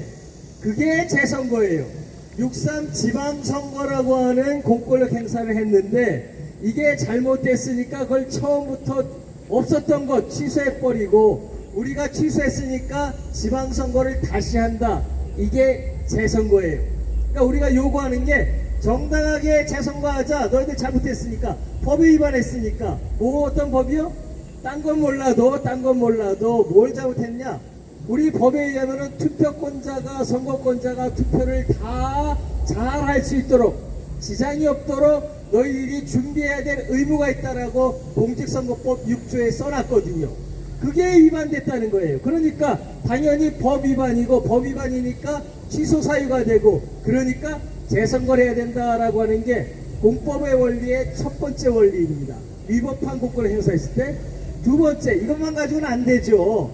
그게 재선거예요. 6.3 지방선거라고 하는 공권력 행사를 했는데, 이게 잘못됐으니까 그걸 처음부터 없었던 것 취소해버리고, 우리가 취소했으니까 지방선거를 다시 한다. 이게 재선거예요. 그러니까 우리가 요구하는 게 정당하게 재선거하자. 너희들 잘못했으니까. 법에 위반했으니까. 뭐 어떤 법이요? 딴 건 몰라도 뭘 잘못했냐? 우리 법에 의하면은 투표권자가 선거권자가 투표를 다 잘 할 수 있도록 지장이 없도록 너희들이 준비해야 될 의무가 있다라고 공직선거법 6조에 써놨거든요. 그게 위반됐다는 거예요. 그러니까 당연히 법 위반이고 법 위반이니까 취소 사유가 되고 그러니까 재선거를 해야 된다라고 하는 게 공법의 원리의 첫 번째 원리입니다. 위법한 공권을 행사했을 때. 두 번째, 이것만 가지고는 안 되죠.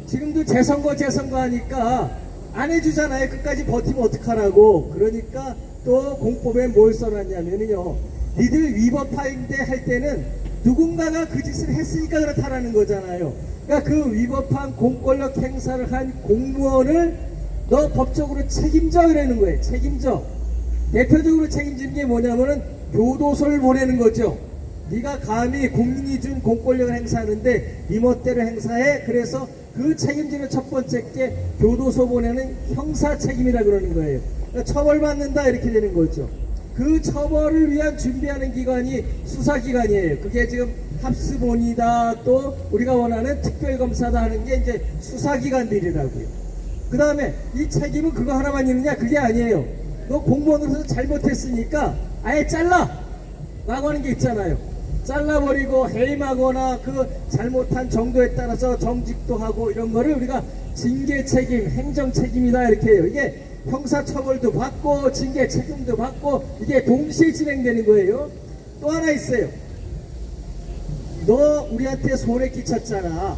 지금도 재선거 하니까 안 해주잖아요. 끝까지 버티면 어떡하라고. 그러니까 또 공법에 뭘 써놨냐면요. 니들 위법한데 할 때는 누군가가 그 짓을 했으니까 그렇다라는 거잖아요. 그러니까 그 위법한 공권력 행사를 한 공무원을 너 법적으로 책임져 이라는 거예요. 책임져. 대표적으로 책임지는 게 뭐냐면은 교도소를 보내는 거죠. 네가 감히 국민이 준 공권력을 행사하는데 네 멋대로 행사해. 그래서 그 책임지는 첫 번째 게 교도소 보내는 형사 책임이라 그러는 거예요. 그러니까 처벌받는다 이렇게 되는 거죠. 그 처벌을 위한 준비하는 기관이 수사기관이에요. 그게 지금 합수본이다 또 우리가 원하는 특별검사다 하는 게 이제 수사기관들이라고요. 그 다음에 이 책임은 그거 하나만 있느냐? 그게 아니에요. 너 공무원으로서 잘못했으니까 아예 잘라! 라고 하는 게 있잖아요. 잘라버리고 해임하거나 그 잘못한 정도에 따라서 정직도 하고 이런 거를 우리가 징계 책임, 행정 책임이다 이렇게 해요. 이게 형사처벌도 받고 징계 책임도 받고 이게 동시에 진행되는 거예요. 또 하나 있어요. 너 우리한테 손해 끼쳤잖아.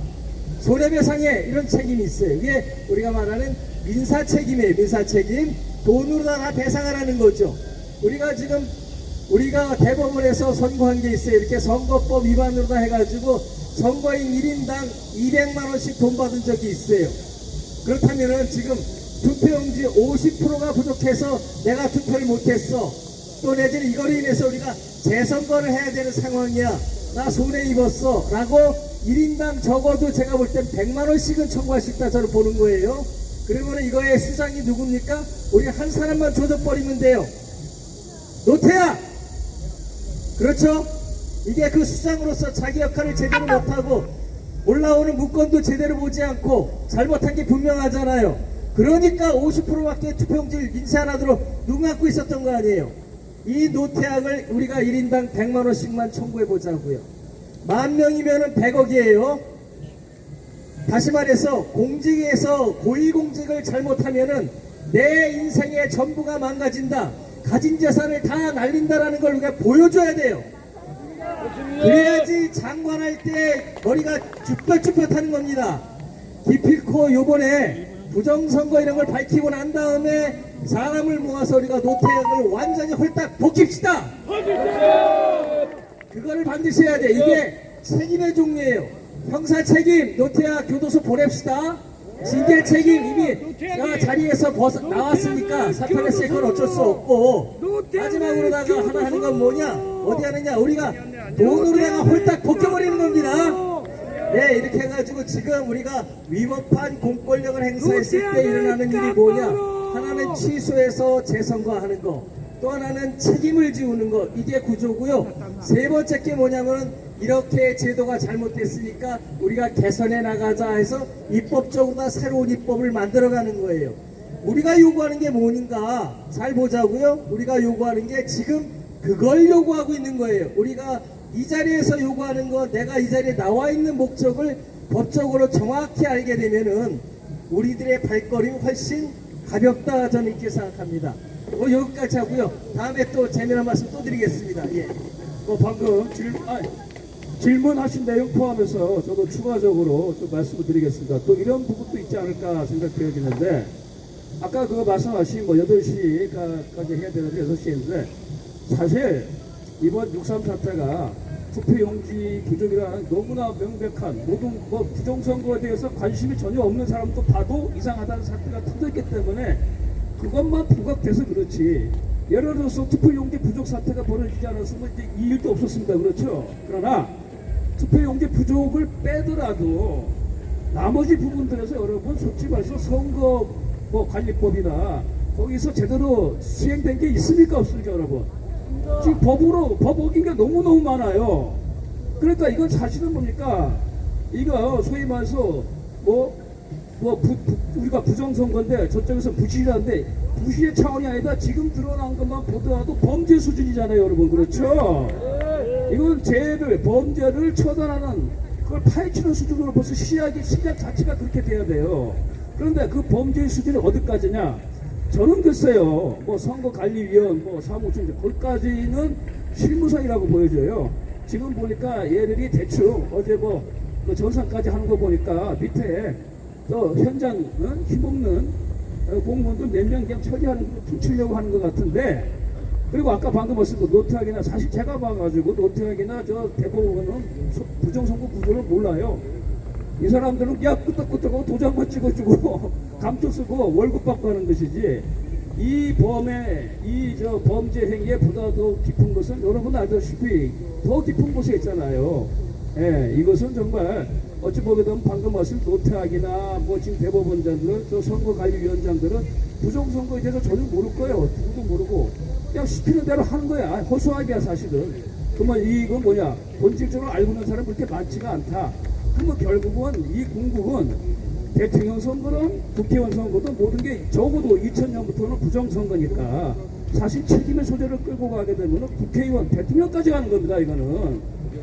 손해배상에 이런 책임이 있어요. 이게 우리가 말하는 민사책임이에요. 민사책임. 돈으로 다 배상하라는 거죠. 우리가 대법원에서 선고한 게 있어요. 이렇게 선거법 위반으로 다 해가지고 선거인 1인당 200만원씩 돈 받은 적이 있어요. 그렇다면은 지금 투표용지 50%가 부족해서 내가 투표를 못했어. 또 내지는 이거로 인해서 우리가 재선거를 해야 되는 상황이야. 나 손해 입었어. 라고 1인당 적어도 제가 볼 땐 100만원씩은 청구할 수 있다 저는 보는 거예요. 그러면 이거의 수장이 누굽니까? 우리 한 사람만 조져버리면 돼요. 노태야! 그렇죠? 이게 그 수장으로서 자기 역할을 제대로 못하고 올라오는 문건도 제대로 보지 않고 잘못한 게 분명하잖아요. 그러니까 50%밖에 투표용지를 민사하도록 눈 감고 있었던 거 아니에요. 이 노태악을 우리가 1인당 100만원씩만 청구해보자고요. 10,000명이면 100억이에요. 다시 말해서 공직에서 고위공직을 잘못하면은 내 인생의 전부가 망가진다. 가진 재산을 다 날린다라는 걸 우리가 보여줘야 돼요. 그래야지 장관할 때 머리가 쭈뼛쭈뼛하는 겁니다. 기필코 요번에 부정선거 이런 걸 밝히고 난 다음에 사람을 모아서 우리가 노태악을 완전히 홀딱 벗깁시다. 그거를 반드시 해야 돼. 이게 책임의 종류예요. 형사 책임 노태악 교도소 보냅시다. 징계 책임 이미 자리에서 나왔으니까 사퇴했으니까 그건 어쩔 수 없고 마지막으로다가 하나 하는 건 뭐냐? 어디 하느냐? 우리가 돈으로다가 홀딱 벗겨버리는 겁니다. 네, 이렇게 해가지고 지금 우리가 위법한 공권력을 행사했을 때 일어나는 일이 뭐냐? 하나는 취소해서 재선거하는 거, 또 하나는 책임을 지우는 거. 이게 구조고요. 세 번째 게 뭐냐면은 이렇게 제도가 잘못됐으니까 우리가 개선해 나가자 해서 입법적으로 다 새로운 입법을 만들어가는 거예요. 우리가 요구하는 게 뭔가 잘 보자고요. 우리가 요구하는 게 지금 그걸 요구하고 있는 거예요. 우리가 이 자리에서 요구하는 거, 내가 이 자리에 나와 있는 목적을 법적으로 정확히 알게 되면은 우리들의 발걸음이 훨씬 가볍다 저는 이렇게 생각합니다. 여기까지 하고요. 다음에 또 재미난 말씀 또 드리겠습니다. 예. 방금 질문하신 내용 포함해서 저도 추가적으로 좀 말씀을 드리겠습니다. 또 이런 부분도 있지 않을까 생각되어지는데, 아까 그거 말씀하신 8시까지 해야 되는데 6시인데, 사실 이번 6.3 사태가 투표용지 부족이라는 너무나 명백한 모든 부정선거에 대해서 관심이 전혀 없는 사람도 봐도 이상하다는 사태가 터졌기 때문에 그것만 부각돼서 그렇지, 예를 들어서 투표용지 부족 사태가 벌어지지 않았으면 이제 이 일도 없었습니다. 그렇죠? 그러나 투표용지 부족을 빼더라도 나머지 부분들에서 여러분 솔직히 말해서 선거 관리법이나 거기서 제대로 수행된 게 있습니까 없습니까 여러분? 지금 법 어긴 게 너무너무 많아요. 그러니까 이건 사실은 뭡니까? 이거 소위 말해서 우리가 부정선거인데 저쪽에서 부실한데 부실의 차원이 아니라 지금 드러난 것만 보더라도 범죄 수준이잖아요 여러분. 그렇죠? 이건 범죄를 처단하는 그걸 파헤치는 수준으로 벌써 시작 자체가 그렇게 돼야 돼요. 그런데 그 범죄의 수준이 어디까지냐? 저는 글쎄요, 선거관리위원, 사무총장, 거기까지는 실무상이라고 보여져요. 지금 보니까 얘들이 대충 어제 그 전산까지 하는 거 보니까 밑에 또 현장 힘없는 공무원들 몇 명 그냥 처리하는 훔치려고 하는 것 같은데, 그리고 아까 방금 말씀 노태학이나 사실 제가 봐가지고 노태학이나 저 대법원은 부정선거 구조를 몰라요. 이 사람들은 야 끄떡끄떡하고 도장만 찍어주고 감투 쓰고 월급 받고 하는 것이지, 이 범죄 행위에 보다 더 깊은 것은 여러분 알다시피 더 깊은 곳에 있잖아요. 예, 이것은 정말 어찌 보면 방금 말씀 노태학이나 지금 대법원장들, 저 선거관리위원장들은 부정선거에 대해서 전혀 모를 거예요. 누구도 모르고 그냥 시키는 대로 하는 거야. 허수아비야 사실은. 그러면 이건 뭐냐? 본질적으로 알고 있는 사람은 그렇게 많지가 않다. 그러면 결국은 이 궁극은 대통령 선거든 국회의원 선거든 모든 게 적어도 2000년부터는 부정선거니까 사실 책임의 소재를 끌고 가게 되면 국회의원 대통령까지 가는 겁니다. 이거는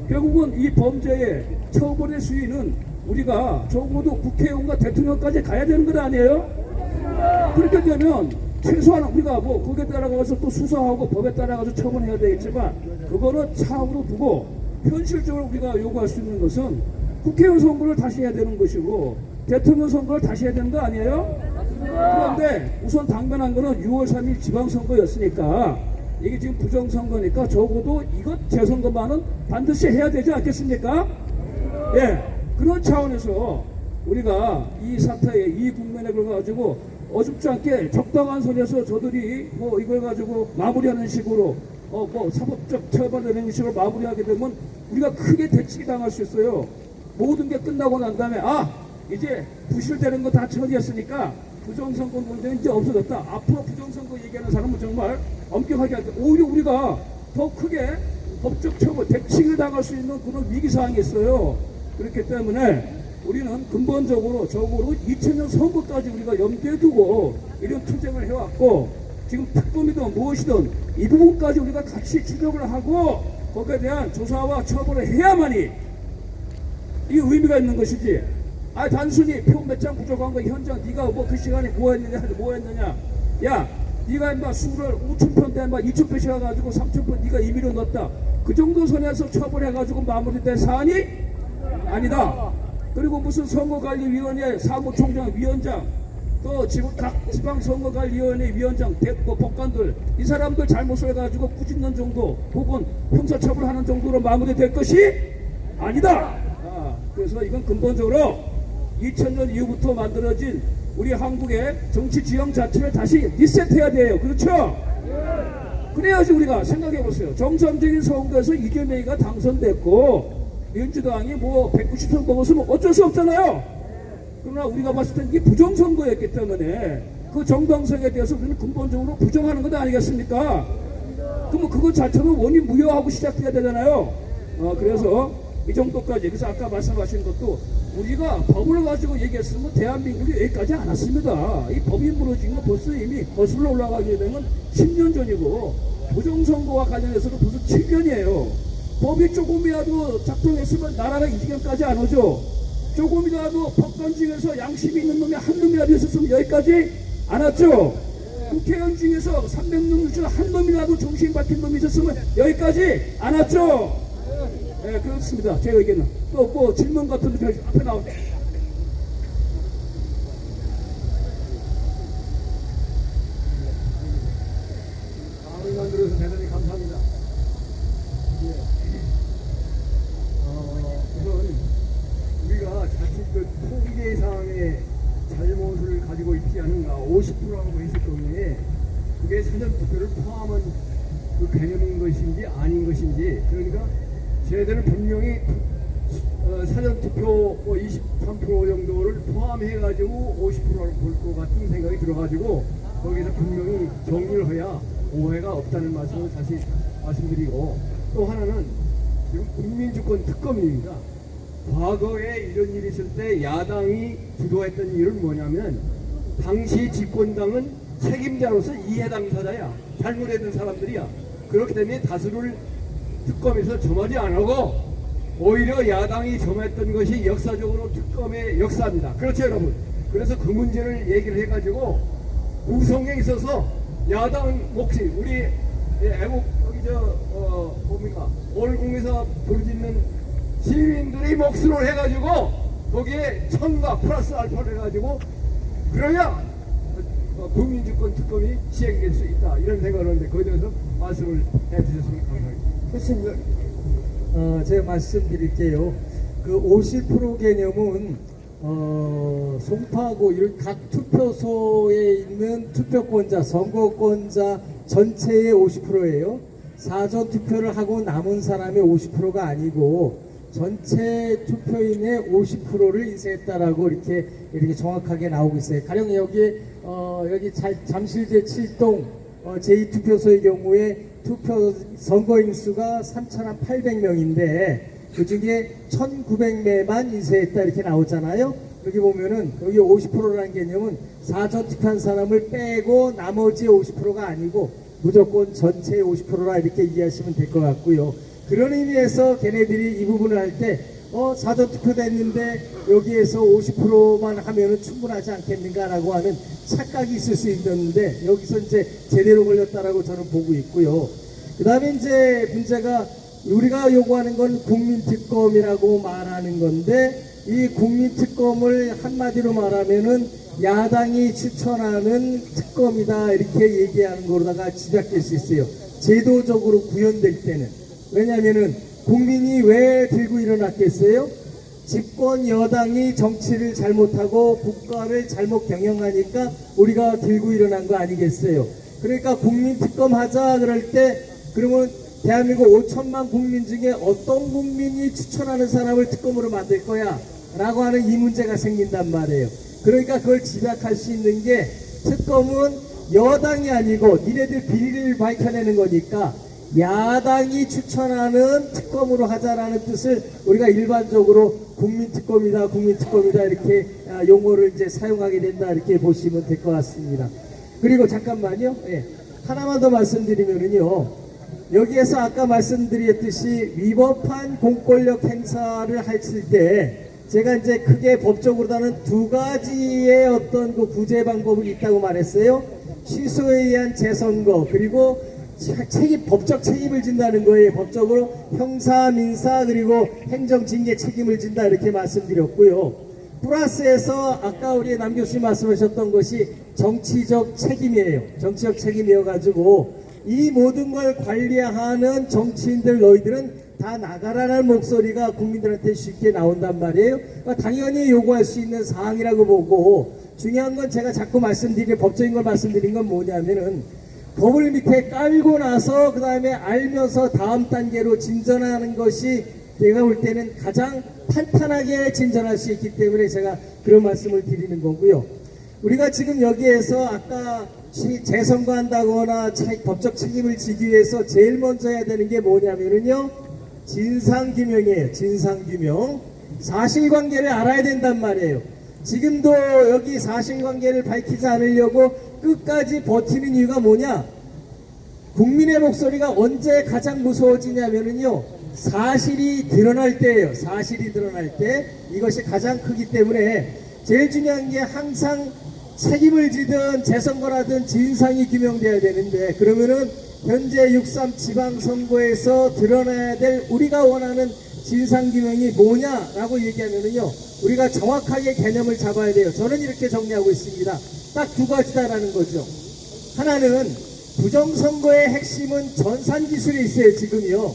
결국은 이 범죄의 처벌의 수위는 우리가 적어도 국회의원과 대통령까지 가야 되는 것 아니에요? 그렇게 되면 최소한 우리가 거기에 따라가서 또 수사하고 법에 따라가서 처분해야 되겠지만 그거는 차후로 두고 현실적으로 우리가 요구할 수 있는 것은 국회의원 선거를 다시 해야 되는 것이고 대통령 선거를 다시 해야 되는 거 아니에요? 그런데 우선 당면한 거는 6월 3일 지방선거였으니까 이게 지금 부정선거니까 적어도 이것 재선거만은 반드시 해야 되지 않겠습니까? 예, 그런 차원에서 우리가 이 사태에 이 국면에 가지고 어줍지 않게 적당한 선에서 저들이 이걸 가지고 마무리하는 식으로 사법적 처벌되는 식으로 마무리하게 되면 우리가 크게 대치기 당할 수 있어요. 모든 게 끝나고 난 다음에 이제 부실되는 거 다 처리했으니까 부정선거 문제는 이제 없어졌다. 앞으로 부정선거 얘기하는 사람은 정말 엄격하게 할 때 오히려 우리가 더 크게 법적 처벌 대칭을 당할 수 있는 그런 위기사항이 있어요. 그렇기 때문에 우리는 근본적으로 적어도 2000년 선거까지 우리가 염두에 두고 이런 투쟁을 해왔고 지금 특검이든 무엇이든 이 부분까지 우리가 같이 추적을 하고 거기에 대한 조사와 처벌을 해야만이 이 의미가 있는 것이지. 단순히 표 몇 장 부족한 거 현장 네가 그 시간에 뭐 했느냐. 야, 네가 인마 수를 5,000표인데 2,000표씩 해가지고 3,000표 네가 임의로 넣었다. 그 정도 선에서 처벌해가지고 마무리된 사안이 아니다. 그리고 무슨 선거관리위원회 사무총장 위원장 또 각 지방선거관리위원회 위원장 법관들 이 사람들 잘못을 해가지고 꾸짖는 정도 혹은 형사처벌하는 정도로 마무리될 것이 아니다. 그래서 이건 근본적으로 2000년 이후부터 만들어진 우리 한국의 정치 지형 자체를 다시 리셋해야 돼요. 그렇죠? 그래야지 우리가 생각해보세요. 정상적인 선거에서 이재명이가 당선됐고 민주당이 190석 먹었으면 어쩔 수 없잖아요. 그러나 우리가 봤을 땐 이게 부정선거였기 때문에 그 정당성에 대해서 우리는 근본적으로 부정하는 것 아니겠습니까? 그러면 그거 자체는 원인 무효하고 시작해야 되잖아요. 그래서 이 정도까지. 그래서 아까 말씀하신 것도 우리가 법을 가지고 얘기했으면 대한민국이 여기까지 안 왔습니다. 이 법이 무너진 거 벌써 이미 거슬러 올라가게 되면 10년 전이고 부정선거와 관련해서는 벌써 7년이에요. 법이 조금이라도 작동했으면 나라가 이 지경까지 안 오죠. 조금이라도 법관 중에서 양심이 있는 놈이 한 놈이라도 있었으면 여기까지 안 왔죠. 국회의원 중에서 300명 중에 한 놈이라도 정신 박힌 놈이 있었으면 여기까지 안 왔죠. 네, 그렇습니다. 제 의견은. 또 질문 같은 거 앞에 나오죠. 마음을 만들어서 대단히 감사합니다. 우선 우리가 자칫 통계 상황에 잘못을 가지고 있지 않은가 50%라고 했을 경우에 그게 사전투표를 포함한 그 개념인 것인지 아닌 것인지, 그러니까 저희들은 분명히 사전투표 23% 정도를 포함해가지고 50%를 볼 것 같은 생각이 들어가지고 거기서 분명히 정리를 해야 오해가 없다는 말씀을 다시 말씀드리고, 또 하나는 지금 국민주권 특검입니다. 과거에 이런 일이 있을 때 야당이 주도했던 일은 뭐냐면, 당시 집권당은 책임자로서 이해 당사자야, 잘못했던 사람들이야. 그렇기 때문에 다수를 특검에서 점하지 안 하고 오히려 야당이 점했던 것이 역사적으로 특검의 역사입니다. 그렇죠, 여러분? 그래서 그 문제를 얘기를 해가지고 구성에 있어서 야당 몫이, 우리 애국 여기 뭡니까, 월공에서 부르짖는 시민들의 몫으로 해가지고 거기에 첨가 플러스 알파를 해가지고 그래야 국민주권 특검이 시행될 수 있다, 이런 생각을 하는데, 거기에 대해서 말씀을 해주셨으면 감사하겠습니다. 제가 말씀드릴게요. 그 50% 개념은 송파구 이런 각 투표소에 있는 투표권자, 선거권자 전체의 50%예요. 사전 투표를 하고 남은 사람의 50%가 아니고 전체 투표인의 50%를 인쇄했다라고 이렇게 정확하게 나오고 있어요. 가령 여기 잠실제 7동 제2투표소의 경우에 투표 선거인 수가 3,800명인데 그 중에 1,900매만 인쇄했다 이렇게 나오잖아요. 여기 보면은 여기 50%라는 개념은 사전 투표한 사람을 빼고 나머지 50%가 아니고 무조건 전체의 50%라 이렇게 이해하시면 될 것 같고요. 그런 의미에서 걔네들이 이 부분을 할 때 사전 투표됐는데 여기에서 50%만 하면은 충분하지 않겠는가라고 하는 착각이 있을 수 있는데, 여기서 이제 제대로 걸렸다라고 저는 보고 있고요. 그 다음에 이제 문제가 우리가 요구하는 건 국민특검이라고 말하는 건데, 이 국민특검을 한마디로 말하면은 야당이 추천하는 특검이다 이렇게 얘기하는 거로다가 집약될 수 있어요. 제도적으로 구현될 때는. 왜냐면은 국민이 왜 들고 일어났겠어요? 집권 여당이 정치를 잘못하고 국가를 잘못 경영하니까 우리가 들고 일어난 거 아니겠어요? 그러니까 국민특검 하자 그럴 때, 그러면 대한민국 5천만 국민 중에 어떤 국민이 추천하는 사람을 특검으로 만들 거야? 라고 하는 이 문제가 생긴단 말이에요. 그러니까 그걸 집약할 수 있는 게, 특검은 여당이 아니고 니네들 비리를 밝혀내는 거니까 야당이 추천하는 특검으로 하자라는 뜻을 우리가 일반적으로 국민특검이다 이렇게 용어를 이제 사용하게 된다 이렇게 보시면 될 것 같습니다. 그리고 잠깐만요. 하나만 더 말씀드리면은요, 여기에서 아까 말씀드렸듯이 위법한 공권력 행사를 했을 때 제가 이제 크게 법적으로는 두 가지의 어떤 그 구제 방법이 있다고 말했어요. 취소에 의한 재선거, 그리고 법적 책임을 진다는 거예요. 법적으로 형사, 민사, 그리고 행정징계 책임을 진다 이렇게 말씀드렸고요. 플러스에서 아까 우리 남 교수님 말씀하셨던 것이 정치적 책임이에요. 정치적 책임이어가지고 이 모든 걸 관리하는 정치인들, 너희들은 다 나가라는 목소리가 국민들한테 쉽게 나온단 말이에요. 그러니까 당연히 요구할 수 있는 사항이라고 보고, 중요한 건 제가 자꾸 말씀드린 법적인 걸 말씀드린 건 뭐냐면은, 법을 밑에 깔고 나서 그 다음에 알면서 다음 단계로 진전하는 것이 제가 볼 때는 가장 탄탄하게 진전할 수 있기 때문에 제가 그런 말씀을 드리는 거고요. 우리가 지금 여기에서 아까 재선거한다거나 법적 책임을 지기 위해서 제일 먼저 해야 되는 게 뭐냐면은요, 진상규명이에요. 진상규명. 사실관계를 알아야 된단 말이에요. 지금도 여기 사실관계를 밝히지 않으려고 끝까지 버티는 이유가 뭐냐? 국민의 목소리가 언제 가장 무서워지냐면은요, 사실이 드러날 때예요. 사실이 드러날 때. 이것이 가장 크기 때문에 제일 중요한 게 항상 책임을 지든 재선거라든 진상이 규명돼야 되는데, 그러면은 현재 6.3 지방선거에서 드러나야 될 우리가 원하는 진상규명이 뭐냐라고 얘기하면은요, 우리가 정확하게 개념을 잡아야 돼요. 저는 이렇게 정리하고 있습니다. 딱 두 가지다라는 거죠. 하나는 부정선거의 핵심은 전산기술이 있어요. 지금요.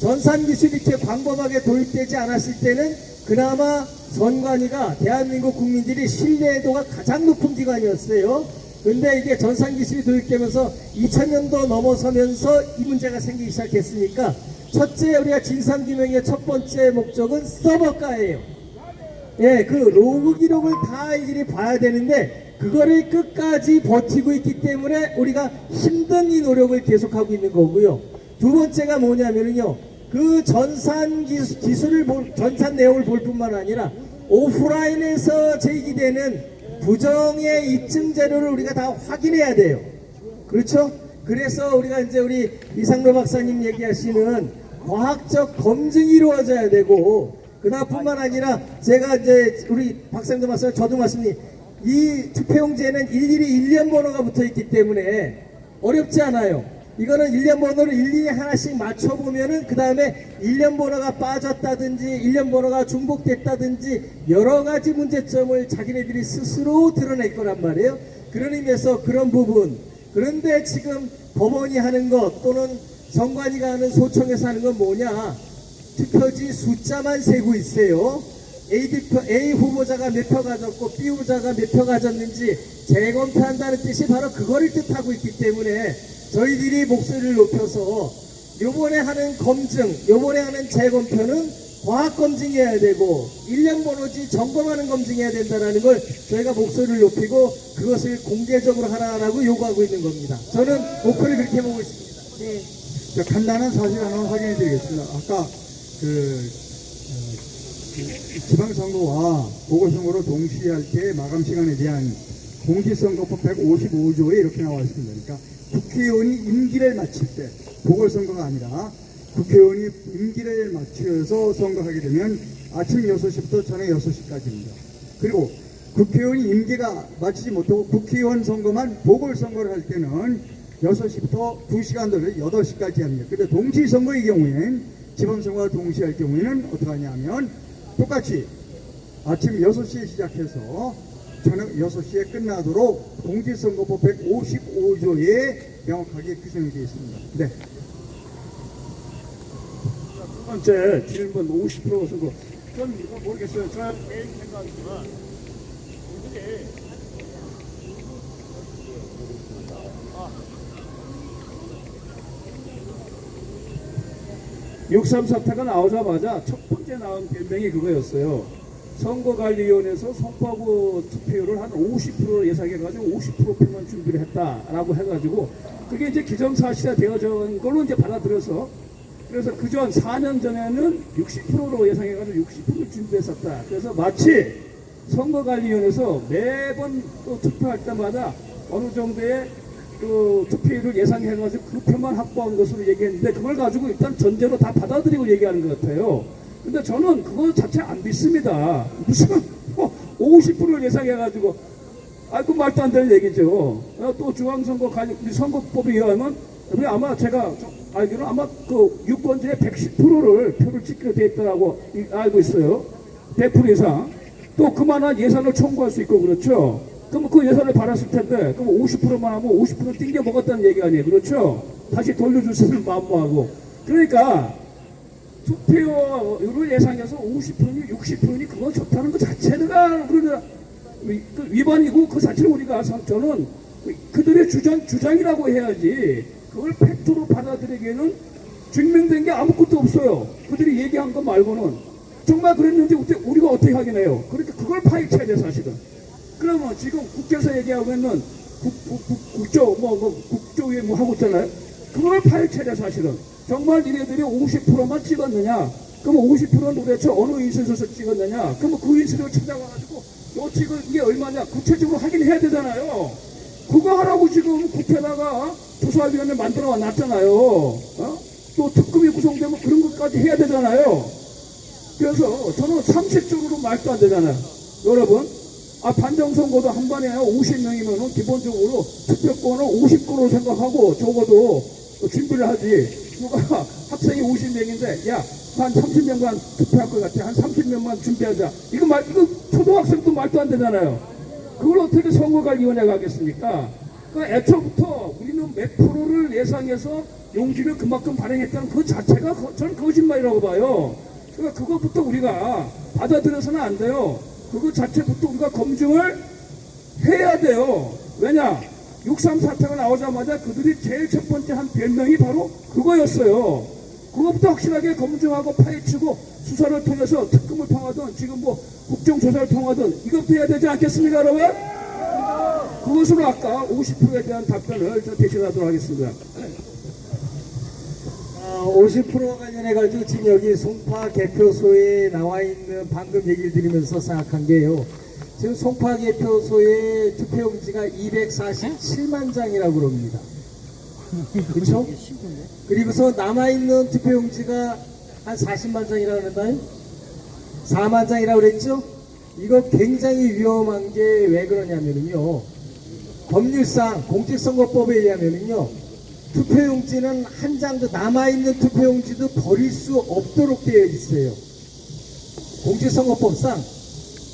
전산기술이 이렇게 광범하게 도입되지 않았을 때는 그나마 선관위가 대한민국 국민들이 신뢰도가 가장 높은 기관이었어요. 근데 이게 전산기술이 도입되면서 2000년도 넘어서면서 이 문제가 생기기 시작했으니까, 첫째 우리가 진상규명의 첫 번째 목적은 서버가예요. 그 로그 기록을 다 일일이 봐야 되는데, 그거를 끝까지 버티고 있기 때문에 우리가 힘든 이 노력을 계속하고 있는 거고요. 두 번째가 뭐냐면요, 그 전산 기술을 전산 내용을 볼 뿐만 아니라 오프라인에서 제기되는 부정의 입증 자료를 우리가 다 확인해야 돼요. 그렇죠? 그래서 우리가 이제 우리 이상로 박사님 얘기하시는 과학적 검증이 이루어져야 되고, 그나뿐만 아니라 제가 이제 우리 박사님도 말씀, 저도 말씀드린 이 투표용지에는 일일이 일련 번호가 붙어 있기 때문에 어렵지 않아요. 이거는 일련 번호를 일일이 하나씩 맞춰보면은 그 다음에 일련 번호가 빠졌다든지 일련 번호가 중복됐다든지 여러 가지 문제점을 자기네들이 스스로 드러낼 거란 말이에요. 그런 의미에서 그런 부분. 그런데 지금 법원이 하는 것 또는 선관위가 하는 소청에서 하는 건 뭐냐, 투표지 숫자만 세고 있어요. A 후보자가 몇 표 가졌고 B 후보자가 몇 표 가졌는지 재검표한다는 뜻이 바로 그거를 뜻하고 있기 때문에 저희들이 목소리를 높여서 요번에 하는 검증, 요번에 하는 재검표는 과학 검증해야 되고 일련 번호지 점검하는 검증해야 된다는 걸 저희가 목소리를 높이고 그것을 공개적으로 하라고 요구하고 있는 겁니다. 저는 목표를 그렇게 보고 있습니다. 네. 자, 간단한 사실 하나 확인해 드리겠습니다. 아까 지방선거와 보궐선거로 동시에 할 때 마감 시간에 대한 공직선거법 155조에 이렇게 나와 있습니다. 그러니까 국회의원이 임기를 마칠 때, 보궐선거가 아니라 국회의원이 임기를 마치어서 선거하게 되면 아침 6시부터 저녁 6시까지입니다. 그리고 국회의원이 임기가 마치지 못하고 국회의원 선거만 보궐선거를 할 때는 6시부터 2시간 돌려 8시까지 합니다. 근데 동시선거의 경우에는, 지방선거와 동시에 할 경우에는 어떻게 하냐면 똑같이 아침 6시에 시작해서 저녁 6시에 끝나도록 공직선거법 155조에 명확하게 규정이 되어 있습니다. 네. 두 번째 질문 50% 선거. 전 이거 모르겠어요. 저 개인 생각이지만 이게 6.3 사태가 나오자마자 첫 번째 나온 변명이 그거였어요. 선거관리위원회에서 송파구 투표율을 한 50% 예상해가지고 50%표만 준비를 했다라고 해가지고 그게 이제 기정사실화 되어진 걸로 이제 받아들여서, 그래서 그전 4년 전에는 60%로 예상해가지고 60%를 준비했었다. 그래서 마치 선거관리위원회에서 매번 또 투표할 때마다 어느 정도의 그 투표율을 예상해가지고 그 표만 확보한 것으로 얘기했는데 그걸 가지고 일단 전제로 다 받아들이고 얘기하는 것 같아요. 근데 저는 그거 자체 안 믿습니다. 무슨 50%를 예상해가지고 그 말도 안 되는 얘기죠. 또 중앙선거 우리 선거법에 의하면 우리 아마 제가 알기로는 아마 그 유권자의 110%를 표를 찍게 돼 있다고 알고 있어요. 100% 이상. 또 그만한 예산을 청구할 수 있고 그렇죠. 그럼 그 예산을 받았을 텐데 그럼 50%만 하면 50% 띵겨 먹었다는 얘기 아니에요. 그렇죠. 다시 돌려줄 수 있는 마음모하고. 그러니까 투표율을 예상해서 50%니 60%니 그건 좋다는 것 자체가 우리가 위반이고 그 자체를 우리가 저는 그들의 주장이라고 해야지 그걸 팩트로 받아들이기에는 증명된 게 아무것도 없어요. 그들이 얘기한 것 말고는. 정말 그랬는지 우리가 어떻게 확인해요? 그러니까 그걸 파헤쳐야 돼 사실은. 그러면 지금 국회에서 얘기하고 있는 국조위에 뭐 하고 있잖아요. 그걸 파헤쳐야 돼 사실은. 정말 니네들이 50%만 찍었느냐? 그러면 50%는 도대체 어느 인쇄소에서 찍었느냐? 그러면 그 인쇄소를 찾아가가지고 지금 이게 얼마냐? 구체적으로 확인해야 되잖아요. 그거 하라고 지금 국회에다가 조사위원회 만들어 놨잖아요. 또 특검이 구성되면 그런 것까지 해야 되잖아요. 그래서 저는 상식적으로 말도 안 되잖아요. 여러분, 반정선거도 한 번에 50명이면은 기본적으로 투표권을 50권으로 생각하고 적어도 준비를 하지. 누가 학생이 50명인데, 야, 한 30명만 투표할 것 같아. 한 30명만 준비하자. 이거 초등학생도 말도 안 되잖아요. 그걸 어떻게 선거관리위원회가 하겠습니까? 그러니까 애초부터 우리는 몇 프로를 예상해서 용지를 그만큼 발행했다는 그 자체가 저는 거짓말이라고 봐요. 그러니까 그것부터 우리가 받아들여서는 안 돼요. 그거 자체부터 우리가 검증을 해야 돼요. 왜냐? 6.3 사태가 나오자마자 그들이 제일 첫 번째 한 변명이 바로 그거였어요. 그것부터 확실하게 검증하고 파헤치고 수사를 통해서 특검을 통하든 지금 뭐 국정조사를 통하든 이것도 해야 되지 않겠습니까, 여러분? 그것으로 아까 50%에 대한 답변을 저 대신하도록 하겠습니다. 50% 관련해가지고 지금 여기 송파 개표소에 나와 있는 방금 얘기를 드리면서 생각한 게요. 지금 송파 개표소의 투표용지가 247만 장이라고 그럽니다. 그렇죠? 그리고서 남아있는 투표용지가 한 40만 장이라고 그랬나요? 4만 장이라고 그랬죠? 이거 굉장히 위험한 게 왜 그러냐면요. 법률상 공직선거법에 의하면요. 투표용지는 한 장도 남아있는 투표용지도 버릴 수 없도록 되어 있어요. 공직선거법상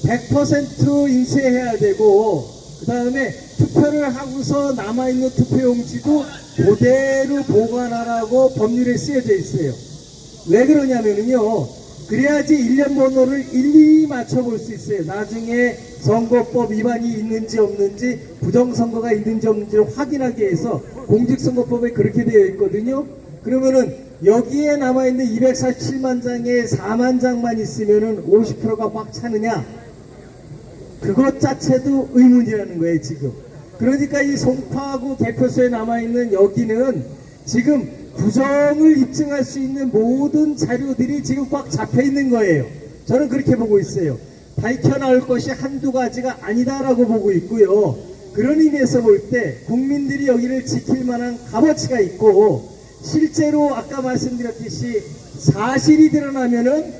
100% 인쇄해야 되고 그 다음에 투표를 하고서 남아있는 투표용지도 그대로 보관하라고 법률에 쓰여져 있어요. 왜 그러냐면요. 그래야지 일련 번호를 일일이 맞춰볼 수 있어요. 나중에 선거법 위반이 있는지 없는지 부정선거가 있는지 없는지를 확인하기 위해서 공직선거법에 그렇게 되어 있거든요. 그러면은 여기에 남아있는 247만 장에 4만 장만 있으면은 50%가 꽉 차느냐? 그것 자체도 의문이라는 거예요, 지금. 그러니까 이 송파구 개표소에 남아있는 여기는 지금 부정을 입증할 수 있는 모든 자료들이 지금 꽉 잡혀 있는 거예요. 저는 그렇게 보고 있어요. 밝혀나올 것이 한두 가지가 아니다라고 보고 있고요. 그런 의미에서 볼 때 국민들이 여기를 지킬 만한 값어치가 있고 실제로 아까 말씀드렸듯이 사실이 드러나면은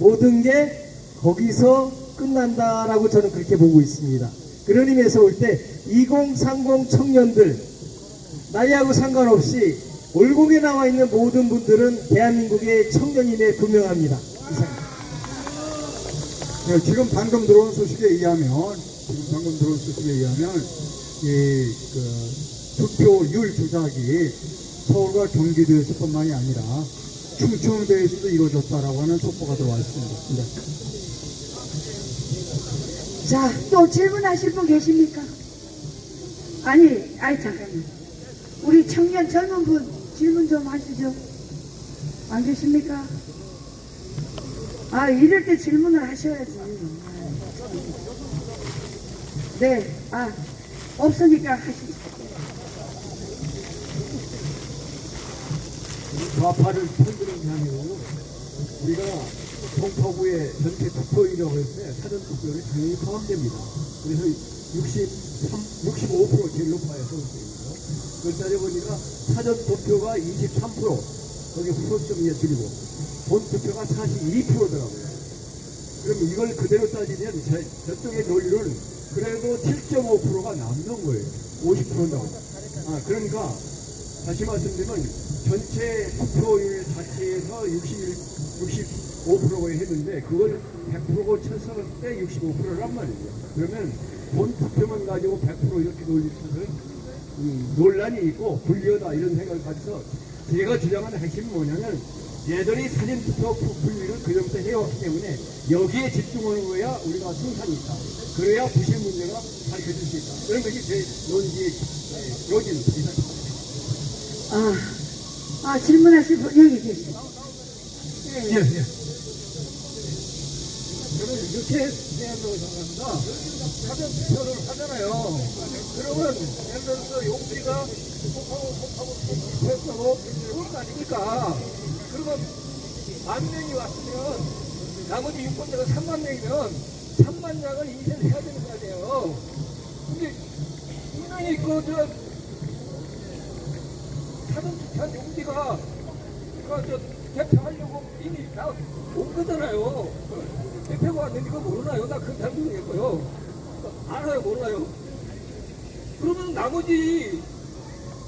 모든 게 거기서 끝난다라고 저는 그렇게 보고 있습니다. 그런 의미에서 볼 때 2030 청년들 나이하고 상관없이 올곡에 나와 있는 모든 분들은 대한민국의 청년임에 분명합니다. 네, 지금 방금 들어온 소식에 의하면 이 투표율 조작이 서울과 경기도에서뿐만이 아니라 충청도에서도 이루어졌다라고 하는 속보가 들어와 있습니다. 네. 자, 또 질문하실 분 계십니까? 아니, 잠깐만. 우리 청년 젊은 분 질문 좀 하시죠. 안 계십니까? 이럴 때 질문을 하셔야지. 네, 없으니까 하시죠. 좌파를 편드는 게 아니고 우리가 송파구의 전체 투표율이라고 했을 때 사전 투표율이 당연히 포함됩니다. 그래서 65% 제일 높아요, 서울시에서. 그걸 따져보니까 사전 투표가 23%, 거기 후보점에 줄이고 본 투표가 42%더라고요. 그럼 이걸 그대로 따지면 저쪽의 논리는 그래도 7.5%가 남는 거예요. 50%라고. 그러니까 다시 말씀드리면 전체 투표율 자체에서 65%가 했는데 그걸 100%고 쳤을 때 65%란 말이에요. 그러면 본 투표만 가지고 100% 이렇게 놀릴 수는 논란이 있고 불리하다 이런 생각을 가져서 제가 주장하는 핵심은 뭐냐면 얘들이 사전투표 분류를 그전부터 해왔기 때문에 여기에 집중하는 거야 우리가 승산이 있다. 그래야 부실 문제가 밝혀질 수 있다. 그런 것이 제 논지의 요지입니다. 질문하실 분 여기 계세요. 예. 저는 이렇게 생각한다고 생각합니다. 사전 투표를 하잖아요. 그러면 예를 들어서 용지가 송파구 투표했다고 그런 거 아닙니까? 그러면 10,000명이 왔으면 나머지 유권자가 3만 명이면 3만 장을 인쇄를 해야 되는 거 아니에요. 근데 분명히 사전 투표한 용지가 대표하려고 이미 다 온 거잖아요. 대표가 왔는데 이거 모르나요? 나 그건 잘 모르겠고요. 알아요, 몰라요? 그러면 나머지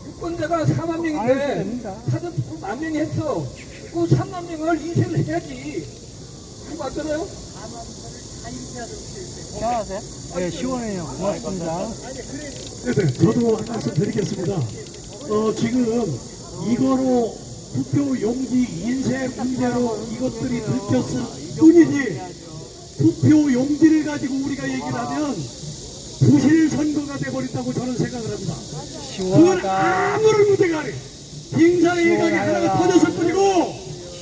유권자가 4만 명인데 사전 투표 10,000명이 했어. 그 3만 명을 인쇄를 해야지. 그거 맞잖아요? 안녕하세요. 네, 시원해요. 고맙습니다. 네, 저도 한 말씀 드리겠습니다. 지금 이거로 투표 용지 인쇄 문제로 이것들이 들켰을 뿐이지 투표 용지를 가지고 우리가 얘기를 하면 부실 선거가 돼버린다고 저는 생각을 합니다. 그건 아무런 문제가 아니에요. 빙사의 일각이 하나가 터졌을 뿐이고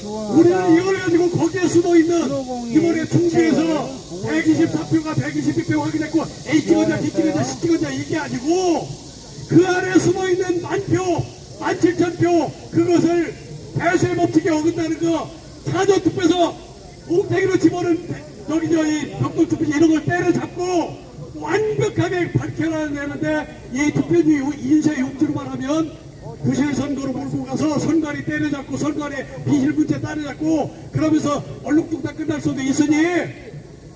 우리는 이걸 가지고 거기에 숨어있는 이번에 총선에서 124표가 122표 확인했고 A 찍었냐 D 찍었냐 C 찍었냐 이게 아니고 그 안에 숨어있는 10,000표 17,000표 그것을 배수의 법칙에 어긋나는 거 사전투표에서 뭉탱이로 집어넣은 저기 벽돌투표 이런 걸 때려잡고 완벽하게 밝혀내는데 이 투표지 인쇄 용지로만 하면 부실 선거로 몰고 가서 선관위 때려잡고 선관위 비실 문제 따라잡고 그러면서 얼룩뚱땅 끝날 수도 있으니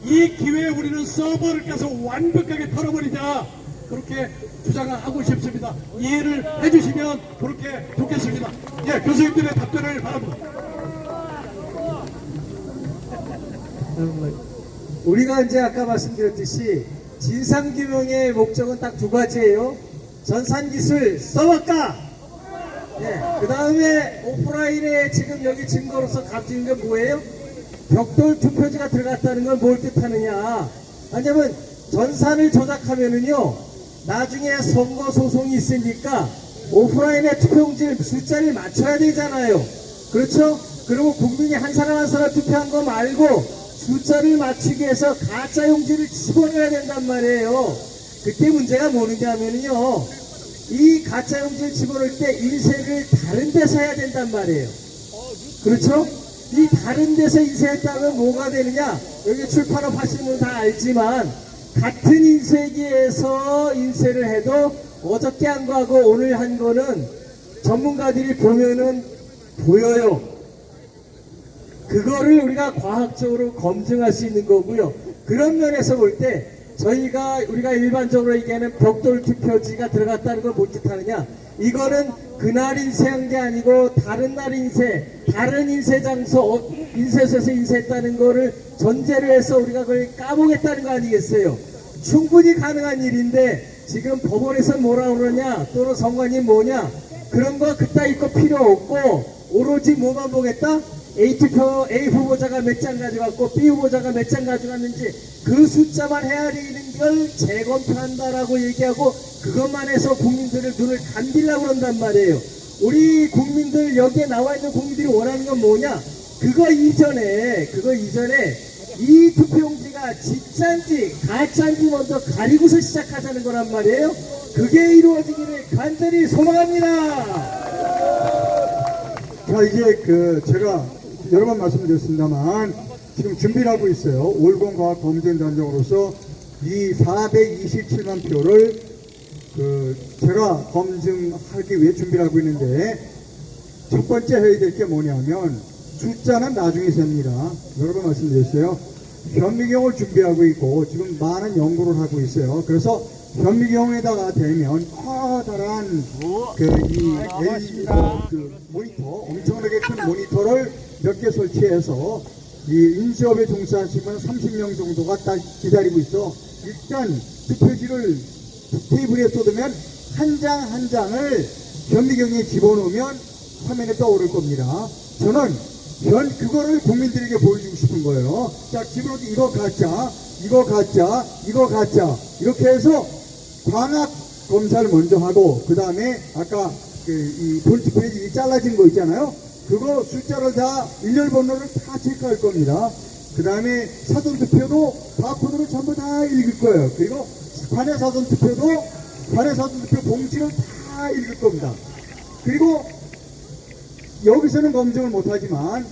이 기회에 우리는 서버를 가서 완벽하게 털어버리자 그렇게 주장을 하고 싶습니다. 이해를 해주시면 그렇게 좋겠습니다. 예, 교수님들의 답변을 바랍니다. 우리가 이제 아까 말씀드렸듯이 진상규명의 목적은 딱 두 가지예요. 전산기술 써볼까? 그 다음에 오프라인에 지금 여기 증거로서 가지는 게 뭐예요? 벽돌 투표지가 들어갔다는 건 뭘 뜻하느냐? 왜냐면 전산을 조작하면은요, 나중에 선거 소송이 있으니까 오프라인에 투표용지 숫자를 맞춰야 되잖아요. 그렇죠? 그리고 국민이 한 사람 한 사람 투표한 거 말고 숫자를 맞추기 위해서 가짜 용지를 집어넣어야 된단 말이에요. 그때 문제가 뭐냐 하면요, 이 가짜 용지를 집어넣을 때 인쇄를 다른 데서 해야 된단 말이에요. 그렇죠? 이 다른 데서 인쇄했다면 뭐가 되느냐? 여기 출판업 하시는 분 다 알지만 같은 인쇄기에서 인쇄를 해도 어저께 한 거하고 오늘 한 거는 전문가들이 보면은 보여요. 그거를 우리가 과학적으로 검증할 수 있는 거고요. 그런 면에서 볼 때 우리가 일반적으로 얘기하는 벽돌 투표지가 들어갔다는 걸 뭘 뜻하느냐? 이거는 그날 인쇄한 게 아니고 다른 날 다른 인쇄 장소, 인쇄소에서 인쇄했다는 거를 전제로 해서 우리가 그걸 까보겠다는 거 아니겠어요? 충분히 가능한 일인데 지금 법원에서 뭐라 그러냐, 또는 선관위 뭐냐, 그런 거 그따위 거 필요 없고 오로지 뭐만 보겠다? A 후보자가 몇 장 가져갔고 B 후보자가 몇 장 가져갔는지 그 숫자만 헤아리는 걸 재검표한다라고 얘기하고 그것만 해서 국민들을 눈을 감기려고 그런단 말이에요. 우리 국민들, 여기에 나와 있는 국민들이 원하는 건 뭐냐? 그거 이전에 이 투표용지가 진짜인지 가짜인지 먼저 가리고서 시작하자는 거란 말이에요. 그게 이루어지기를 간절히 소망합니다. 자, 이제 제가 여러 번 말씀드렸습니다만 지금 준비를 하고 있어요. 올공과학검증단장으로서 이 427만 표를 제가 검증하기 위해 준비를 하고 있는데 첫 번째 해야 될 게 뭐냐면 숫자는 나중에 셉니다. 여러 번 말씀드렸어요. 현미경을 준비하고 있고 지금 많은 연구를 하고 있어요. 그래서 현미경에다가 대면 커다란 모니터, 엄청나게 큰 모니터를 몇 개 설치해서 이 인쇄업에 종사하시면 30명 정도가 딱 기다리고 있어. 일단 투표지를 테이블에 쏟으면 한 장 한 장을 현미경에 집어넣으면 화면에 떠오를 겁니다. 저는 그거를 국민들에게 보여주고 싶은 거예요. 자, 집어넣어도 이거 가짜, 이거 가짜, 이거 가짜, 이렇게 해서 광학 검사를 먼저 하고 그 다음에 아까 이 볼트페이지 잘라진 거 있잖아요. 그거 숫자를 다 일렬 번호를 다 체크할 겁니다. 그 다음에 사전투표도 바코드를 전부 다 읽을 거예요. 그리고 관내 사전투표 봉지를 다 읽을 겁니다. 그리고 여기서는 검증을 못하지만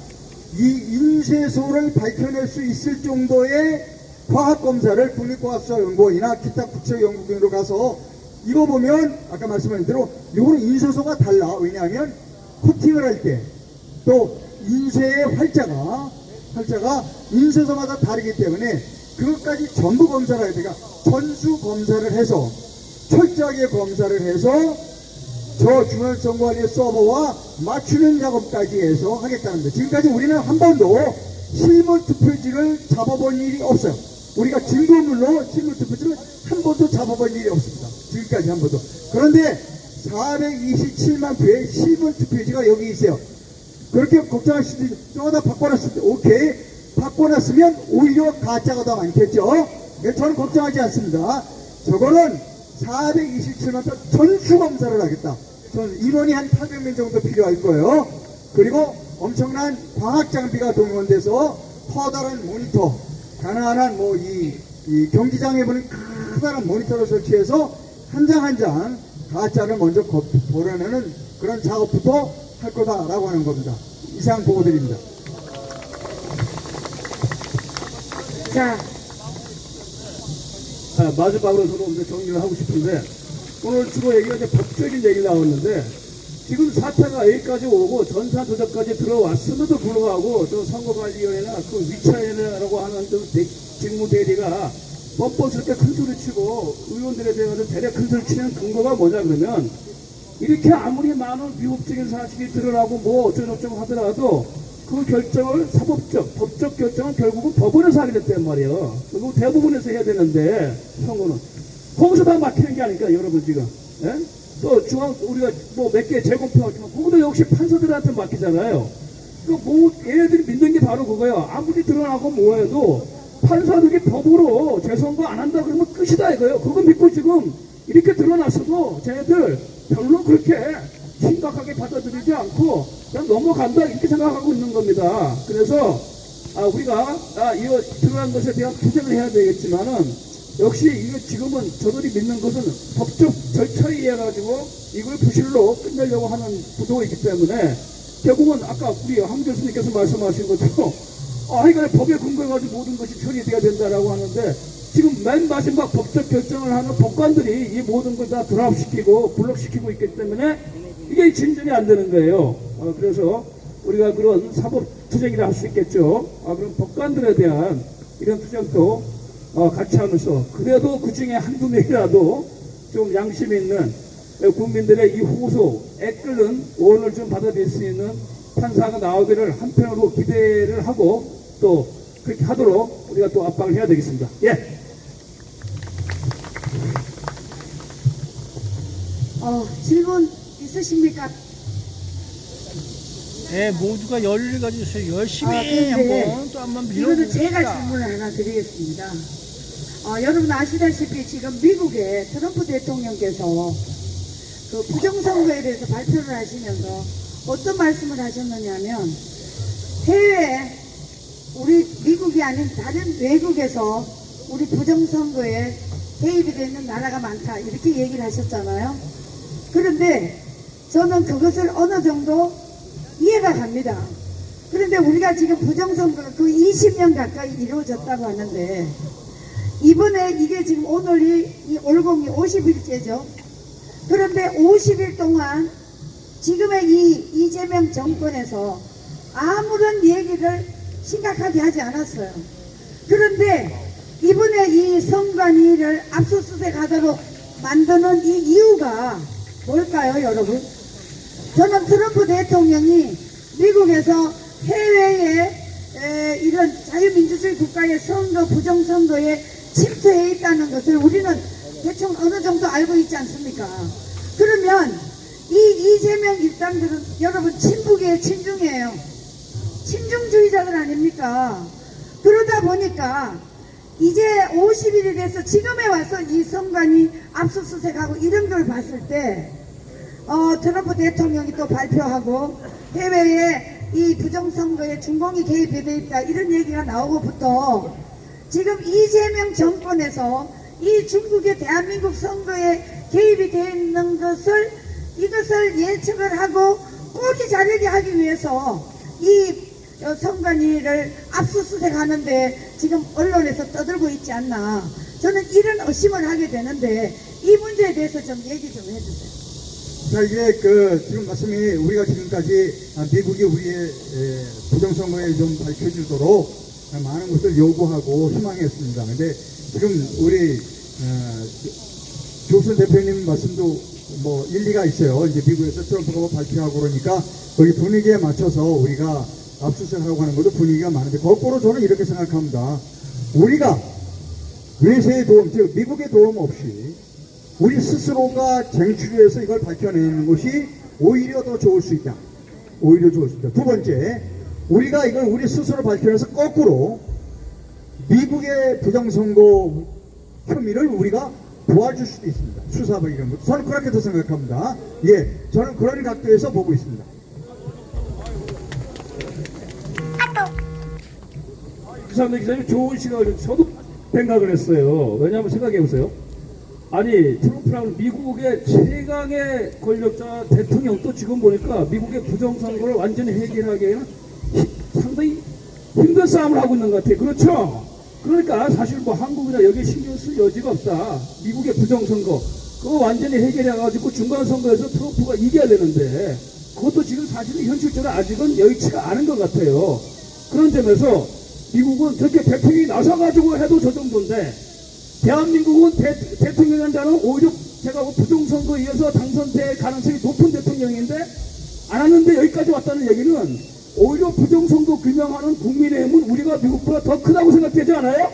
이 인쇄소를 밝혀낼 수 있을 정도의 과학검사를 국립과학수사연구원이나 기타 국제연구원으로 가서 이거 보면 아까 말씀하신 대로 이거는 인쇄소가 달라. 왜냐하면 코팅을 할 때 또 인쇄의 활자가 인쇄소마다 다르기 때문에 그것까지 전부 검사를 해야 되니까 전수 검사를 해서 철저하게 검사를 해서 저 중앙선관위 서버와 맞추는 작업까지 해서 하겠다는 거예요. 지금까지 우리는 한 번도 실물 투표지를 잡아본 일이 없어요. 우리가 증거물로 실물 투표지를 한 번도 잡아본 일이 없습니다. 지금까지 한 번도. 그런데 427만 표의 실물 투표지가 여기 있어요. 그렇게 걱정하시지, 저거다 바꿔놨을 때, 오케이. 바꿔놨으면 오히려 가짜가 더 많겠죠? 저는 걱정하지 않습니다. 저거는 427만 표 전수검사를 하겠다. 저는 인원이 한 800명 정도 필요할 거예요. 그리고 엄청난 과학 장비가 동원돼서 커다란 모니터, 가난한 이 경기장에 보는 커다란 모니터를 설치해서 한 장 한 장 가짜를 먼저 보려내는 그런 작업부터 할 거다라고 하는 겁니다. 이상 보고 드립니다. 자, 마지막으로 저도 이제 정리를 하고 싶은데, 오늘 주로 얘기가 이제 법적인 얘기 나왔는데, 지금 사태가 여기까지 오고 전산 조작까지 들어왔음에도 불구하고 저 선거관리위원회나 그 위차위원회라고 하는 직무대리가 뻔뻔스럽게 큰 소리 치고 의원들에 대해서 대략 큰 소리 치는 근거가 뭐냐 그러면, 이렇게 아무리 많은 위법적인 사실이 드러나고 뭐 어쩌고저쩌고 하더라도 그 결정을 법적 결정은 결국은 법원에서 하게 됐단 말이에요. 그리고 대부분에서 해야 되는데, 선거는. 거기서 다 막히는 게 아닐까, 여러분 지금. 예? 또 우리가 뭐 몇 개 재검표하지만, 거기도 역시 판사들한테 맡기잖아요. 얘네들이 믿는 게 바로 그거예요. 아무리 드러나고 뭐해도 판사들이 법으로 재선거 안 한다 그러면 끝이다 이거예요. 그거 믿고 지금 이렇게 드러났어도 쟤네들 별로 그렇게 심각하게 받아들이지 않고 그냥 넘어간다 이렇게 생각하고 있는 겁니다. 그래서 우리가 이거 드러난 것에 대한 투쟁을 해야 되겠지만은, 역시 이거 지금은 저들이 믿는 것은 법적 절차에 의해 가지고 이걸 부실로 끝내려고 하는 구도가 있기 때문에, 결국은 아까 우리 함 교수님께서 말씀하신 것처럼 하여간에 법에 근거해가지고 모든 것이 처리돼야 된다라고 하는데, 지금 맨 마지막 법적 결정을 하는 법관들이 이 모든 걸 다 드랍시키고 블록시키고 있기 때문에 이게 진전이 안 되는 거예요. 그래서 우리가 그런 사법 투쟁이라 할 수 있겠죠. 그럼 법관들에 대한 이런 투쟁도 같이 하면서, 그래도 그 중에 한두 명이라도 좀 양심 있는 국민들의 이 호소에 끓는 오원을 좀 받아들일 수 있는 판사가 나오기를 한편으로 기대를 하고, 또 그렇게 하도록 우리가 또 압박을 해야 되겠습니다. 예. 질문 있으십니까? 네, 모두가 열의를 가지고 열심히 그런데 한번 또 한번 이거는 밀어봅시다. 제가 질문을 하나 드리겠습니다. 여러분 아시다시피 지금 미국의 트럼프 대통령께서 그 부정선거에 대해서 발표를 하시면서 어떤 말씀을 하셨느냐면, 해외, 우리 미국이 아닌 다른 외국에서 우리 부정선거에 개입이 되는 나라가 많다 이렇게 얘기를 하셨잖아요. 그런데 저는 그것을 어느 정도 이해가 갑니다. 그런데 우리가 지금 부정선거가 그 20년 가까이 이루어졌다고 하는데, 이번에 이게 지금 오늘이 이 올공이 50일째죠. 그런데 50일 동안 지금의 이 이재명 정권에서 아무런 얘기를 심각하게 하지 않았어요. 그런데 이번에 이 선관위를 압수수색하도록 만드는 이 이유가 뭘까요, 여러분? 저는 트럼프 대통령이 미국에서 해외에 이런 자유민주주의 국가의 선거, 부정선거에 침투해 있다는 것을 우리는 대충 어느 정도 알고 있지 않습니까? 그러면 이 이재명 일당들은 여러분 친북이에요, 친중이에요? 친중주의자들 아닙니까? 그러다 보니까 이제 50일이 돼서 지금에 와서 이 선관위 압수수색하고 이런 걸 봤을 때 트럼프 대통령이 또 발표하고 해외에 이 부정선거에 중공이 개입이 돼 있다 이런 얘기가 나오고부터 지금 이재명 정권에서 이 중국의 대한민국 선거에 개입이 되어 있는 이것을 예측을 하고 꼬리 자르게 하기 위해서 이 선관위를 압수수색하는데 지금 언론에서 떠들고 있지 않나, 저는 이런 의심을 하게 되는데 이 문제에 대해서 좀 얘기 좀 해주세요. 자, 이게 지금 말씀이 우리가 지금까지 미국이 우리의 부정선거에 좀 밝혀지도록 많은 것을 요구하고 희망했습니다. 근데 지금 우리 조선 대표님 말씀도 뭐 일리가 있어요. 이제 미국에서 트럼프가 발표하고 그러니까 거기 분위기에 맞춰서 우리가 압수수색하고 하는 것도 분위기가 많은데, 거꾸로 저는 이렇게 생각합니다. 우리가 외세의 도움, 즉 미국의 도움 없이 우리 스스로가 쟁취해서 이걸 밝혀내는 것이 오히려 더 좋을 수 있다. 오히려 좋을 수 있다. 두 번째, 우리가 이걸 우리 스스로 밝혀내서 거꾸로 미국의 부정선거 혐의를 우리가 도와줄 수도 있습니다. 수사하고 이런 것. 저는 그렇게 더 생각합니다. 예, 저는 그런 각도에서 보고 있습니다. 유상민 기자님 좋은 시각을 저도 생각을 했어요. 왜냐하면 생각해보세요. 아니 트럼프랑 미국의 최강의 권력자 대통령도 지금 보니까 미국의 부정선거를 완전히 해결하기에는 상당히 힘든 싸움을 하고 있는 것 같아요. 그렇죠? 그러니까 사실 뭐 한국이나 여기에 신경 쓸 여지가 없다. 미국의 부정선거 그거 완전히 해결해가지고 중간선거에서 트럼프가 이겨야 되는데 그것도 지금 사실은 현실적으로 아직은 여의치가 않은 것 같아요. 그런 점에서 미국은 저렇게 대통령이 나서가지고 해도 저 정도인데 대한민국은 대통령자는 오히려 제가 부정선거에 의해서 당선될 가능성이 높은 대통령인데 안 왔는데 여기까지 왔다는 얘기는 오히려 부정선거 규명하는 국민의힘은 우리가 미국보다 더 크다고 생각되지 않아요?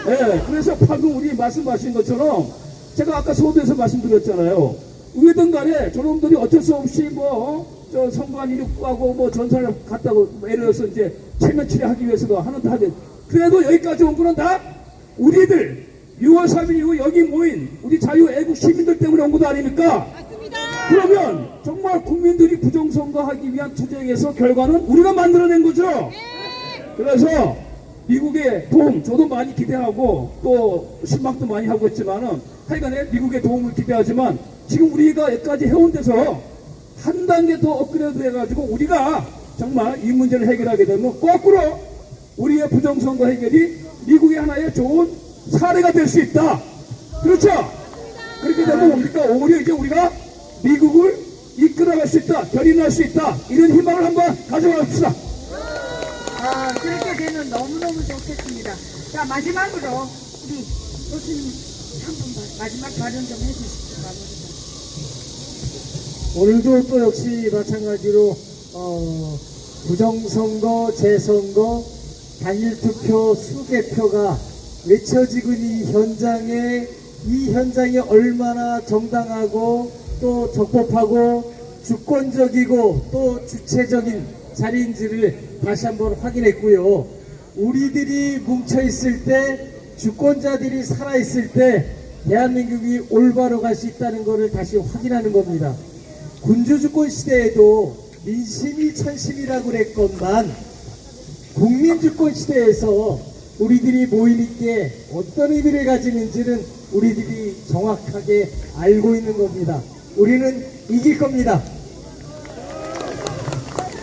네, 그래서 방금 우리 말씀하신 것처럼 제가 아까 서두에서 말씀드렸잖아요. 왜든 간에 저놈들이 어쩔 수 없이 저 선관 이륙하고 전선을 갔다고 예를 들어서 이제 체면 치레하기 위해서도 하는데 하든 그래도 여기까지 온 거는 다 우리들 6월 3일 이후 여기 모인 우리 자유애국 시민들 때문에 온 것도 아닙니까? 맞습니다. 그러면 정말 국민들이 부정선거하기 위한 투쟁에서 결과는 우리가 만들어낸 거죠? 네. 그래서 미국의 도움 저도 많이 기대하고 또 실망도 많이 하고 있지만은 하여간에 미국의 도움을 기대하지만 지금 우리가 여기까지 해온 데서 한 단계 더 업그레이드 해가지고 우리가 정말 이 문제를 해결하게 되면 거꾸로 우리의 부정선거 해결이 미국의 하나의 좋은 사례가 될 수 있다. 그렇죠? 그렇게 되면 뭡니까? 오히려 이제 우리가 미국을 이끌어갈 수 있다. 견인할 수 있다. 이런 희망을 한번 가져갑시다. 그렇게 되면 너무너무 좋겠습니다. 자, 마지막으로 우리 교수님 한 분만 마지막 발언 좀 해주시죠. 오늘도 또 역시 마찬가지로 부정선거, 재선거, 단일투표, 수개표가 외쳐지고 이 현장에 얼마나 정당하고 또 적법하고 주권적이고 또 주체적인 자리인지를 다시 한번 확인했고요. 우리들이 뭉쳐있을 때 주권자들이 살아있을 때 대한민국이 올바로 갈 수 있다는 것을 다시 확인하는 겁니다. 군주주권 시대에도 민심이 천심이라고 그랬건만 국민주권 시대에서 우리들이 모이는 게 어떤 의미를 가지는지는 우리들이 정확하게 알고 있는 겁니다. 우리는 이길 겁니다.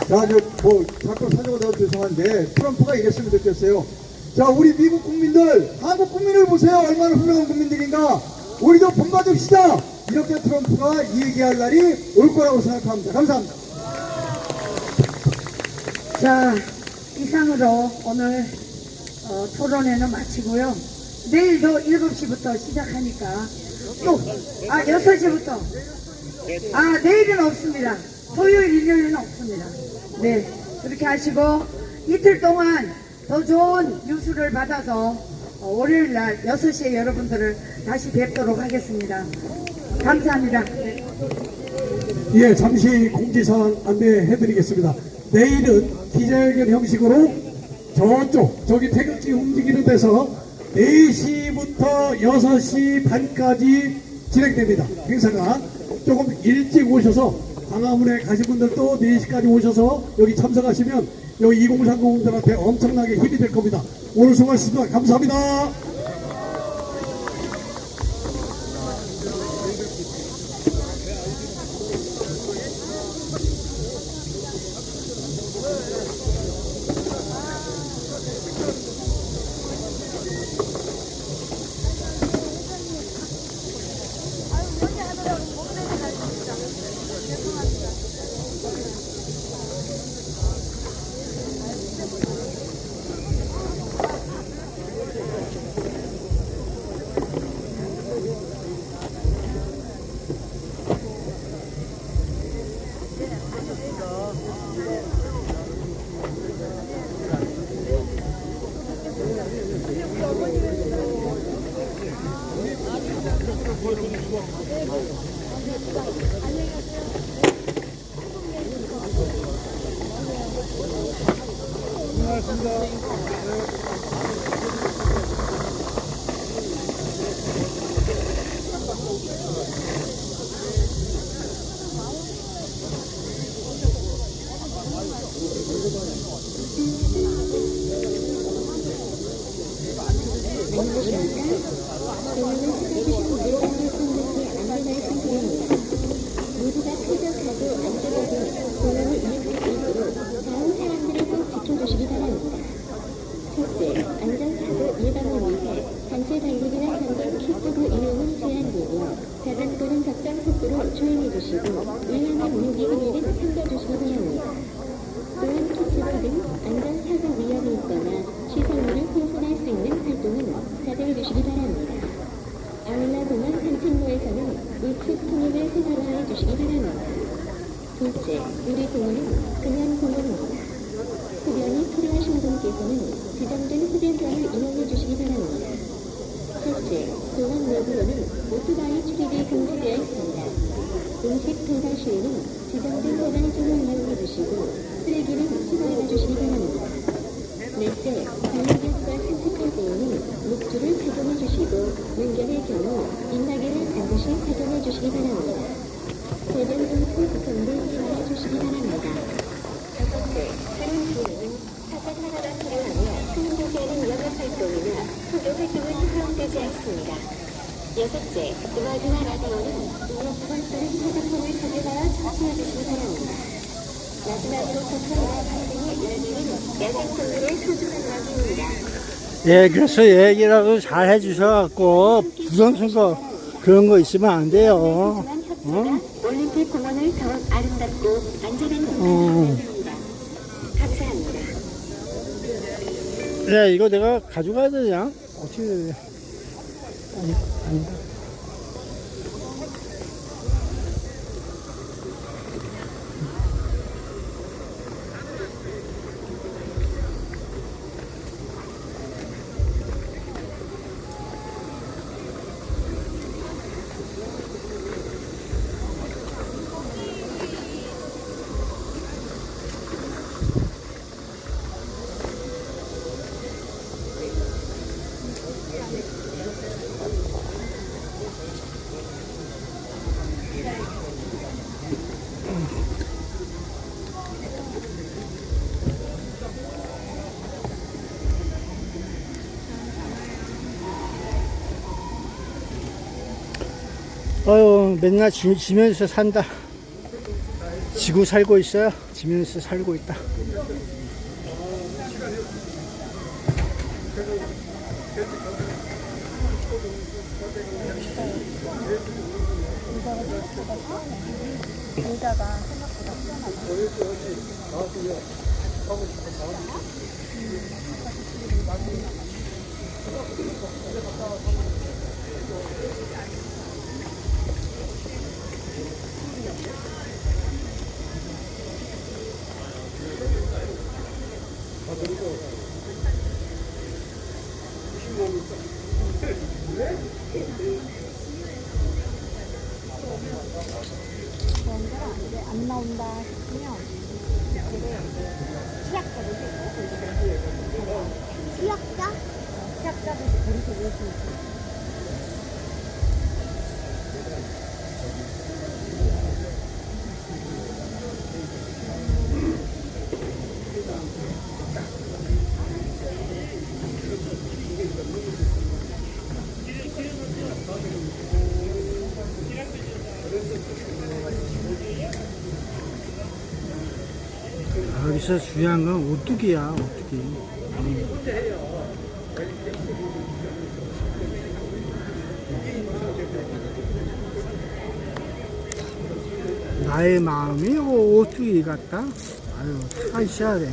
자, 자꾸 사정을 내가 죄송한데 트럼프가 이랬으면 좋겠어요. 자, 우리 미국 국민들, 한국 국민을 보세요. 얼마나 훌륭한 국민들인가. 우리도 본받읍시다. 이렇게 트럼프가 얘기할 날이 올 거라고 생각합니다. 감사합니다. 자, 이상으로 오늘 토론회는 마치고요. 내일도 7시부터 시작하니까 또 6시부터 내일은 없습니다. 토요일, 일요일은 없습니다. 네, 그렇게 하시고 이틀 동안 더 좋은 뉴스를 받아서 월요일 날 6시에 여러분들을 다시 뵙도록 하겠습니다. 감사합니다. 네. 예, 잠시 공지사항 안내해드리겠습니다. 내일은 기자회견 형식으로 저기 태극기 움직이는 데서 4시부터 6시 반까지 진행됩니다. 행사가 조금 일찍 오셔서 광화문에 가신 분들도 4시까지 오셔서 여기 참석하시면 여기 2030분들한테 엄청나게 힘이 될 겁니다. 오늘 수고하셨습니다. 감사합니다. 위험한 무기 행위를 삼가주시기 바랍니다. 또한 토치로 등 안전사고 위험이 있거나 시설물을 훼손할 수 있는 활동은 자제해주시기 바랍니다. 아울러 공원 산책로에서는 우측 통행을 생활화해 주시기 바랍니다. 둘째, 우리 공원은 그냥 공원입니다. 흡연이 필요하신 분께서는 지정된 흡연장을 이용해 주시기 바랍니다. 셋째, 공원 내부로는 오토바이 출입이 금지되어 있습니다. 음식 도달 시에는 지정된 도달증을 이용해 주시고 쓰레기는 수거해 주시기 바랍니다. 넷째, 반려견과 산책할 때에는 목줄을 착용해 주시고 운전의 경우 인마개를 반드시 착용해 주시기 바랍니다. 대변증 스티커를 이용해 주시기 바랍니다. 다섯째, 다른 주민은 사건 하나가 필요하며 수행되지 않은 영업활동이나 소개활동은 허용되지 않습니다. 여섯째, 음악이나 라디오는 음악과 또는 화장품을 사용하여 청취해 주시기 바랍니다. 마지막으로 접근과 발생의 열기는 야생동물의 소중한 낙입니다. 예, 그래서 얘기라도 잘 해주셔갖고 부정선 거 그런 거 있으면 안 돼요. 올림픽 공원을 더 아름답고 안전한 공간으로 만듭니다. 감사합니다. 네, 이거 내가 가져가야 되냐? 어떻게 해야 돼? 아니다. 아유, 맨날 지면서 산다. 지고 살고 있어요. 지면서 살고 있다. 안 나온다 싶으면 시약자들 거기서 왜 여기서 중요한 건 오뚜기야, 오뚜기. 나의 마음이 오뚜기 같다? 아유, 다 있어야 돼.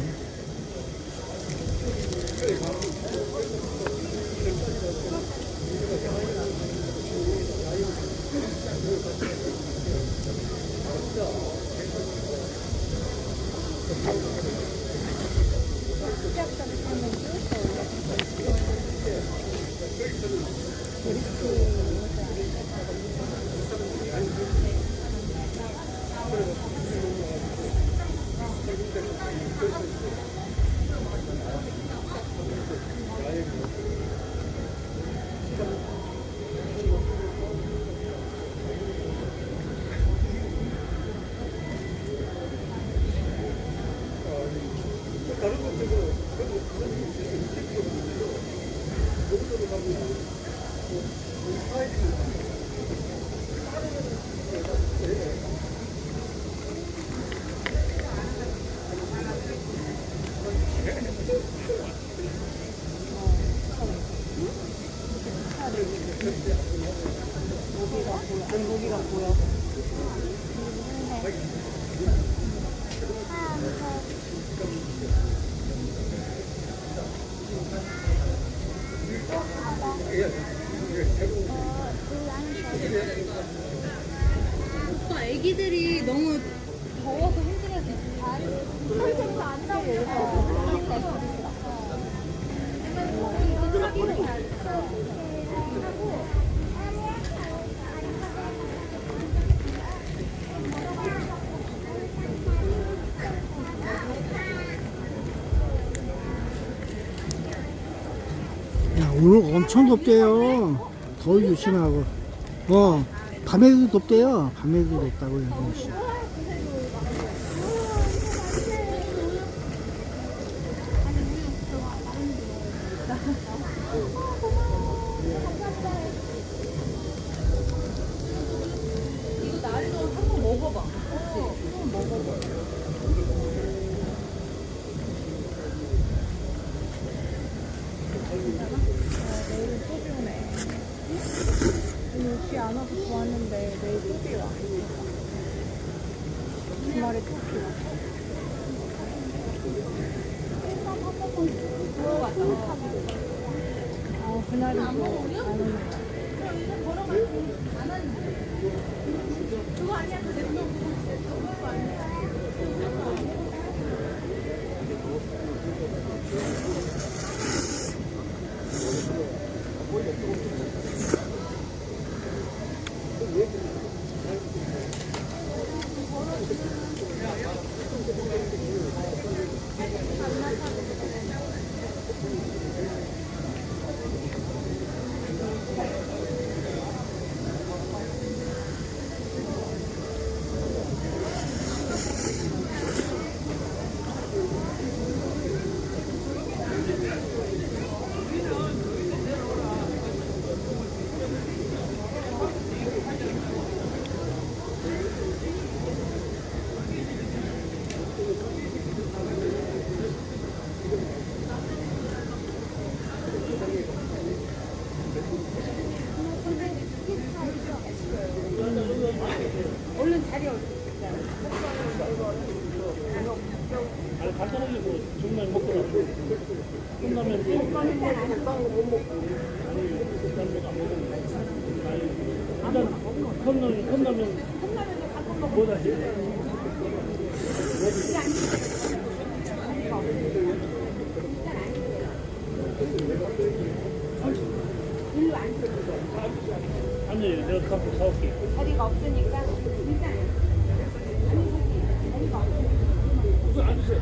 모기가 보여. 오빠 애기들이 너무 더워서 힘들어서 설정도 안 나고 야, 오늘 엄청 덥대요. 더위 조심하고. 밤에도 덥대요. 밤에도 덥다고 얘기했어. 이거 나리도 한번 먹어봐. 한번 먹어봐. 내일은 또 비 오네. 오늘 비 안 와서 좋았는데 내일 또 비 와. 주말에 또 비 와. 그날이 안 오는 거야. 그거 아니야? 얼른 자리 얼른. 간단하게 정말 먹더라고. 끝나면 일단 컵라면 뭐다 해? 아니 내가 카페 사올게. 자리가 없으니까 일단 자리가 없으니까. 우선 앉으세요.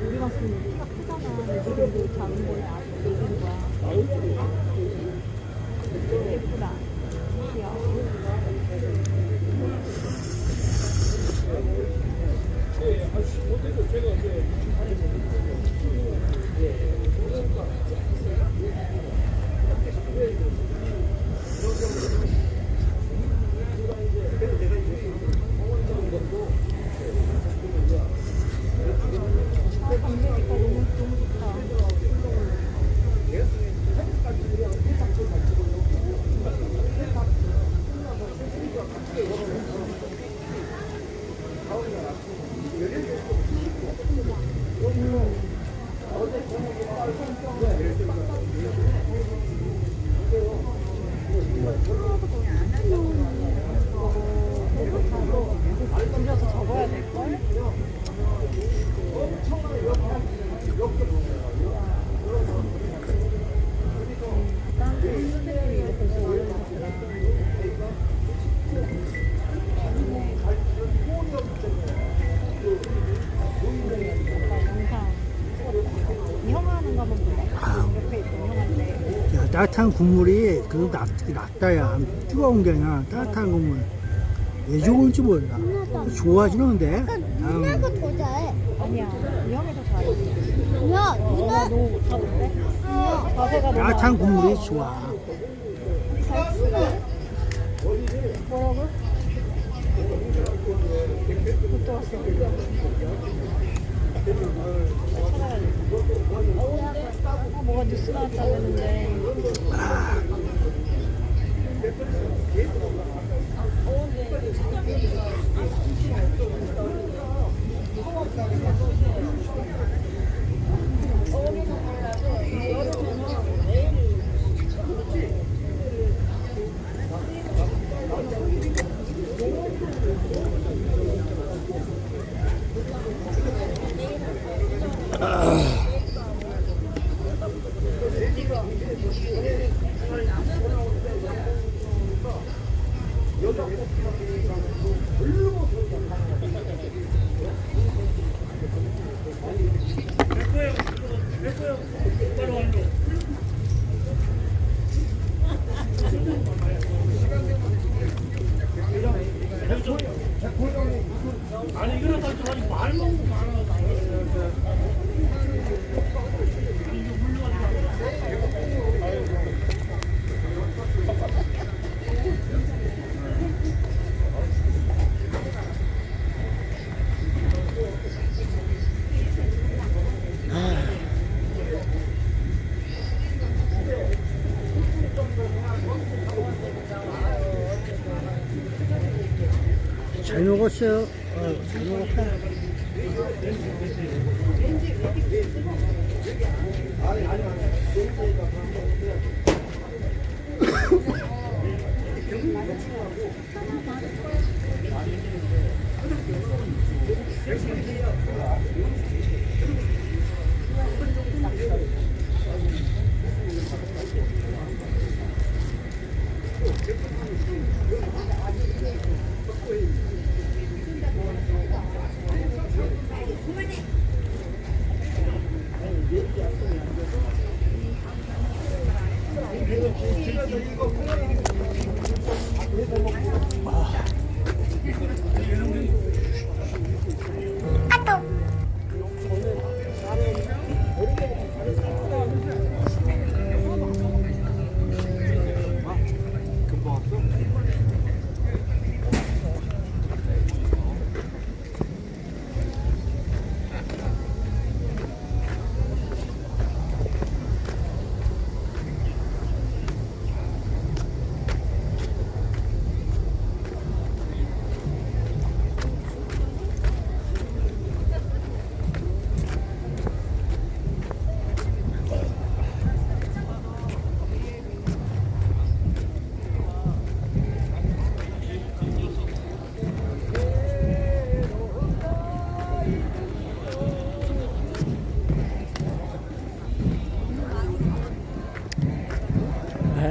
우리만 쓰는 키가 크잖아. 애기들도 작은 거에 아직 얘기인 거야. 예쁘다. 귀여워. 줄여서 접어야 될걸? 딴 선생님이 이렇게 좋아하는 영상 형 하는 거 한번 볼래? 옆에 있던 형한테 야, 따뜻한 국물이 그래도 낫다야. 뜨거운 게 아니라 따뜻한 국물. 왜 좋은지 몰라. 좋아지는데. 누나가 더 잘해. 아니야 이 형이 더 잘해. 누나, 누나. 너무 못하던데? 자세가 너무 따뜻한 안 국물이 좋아. 좋아. 잘 쓰네. 뭐라고? 못 들었어. 뭐가 뉴스 나왔다는데. 아니 이러다 좀 아니 말 먹고 말아. 잘 먹었어요. 잘 먹었다.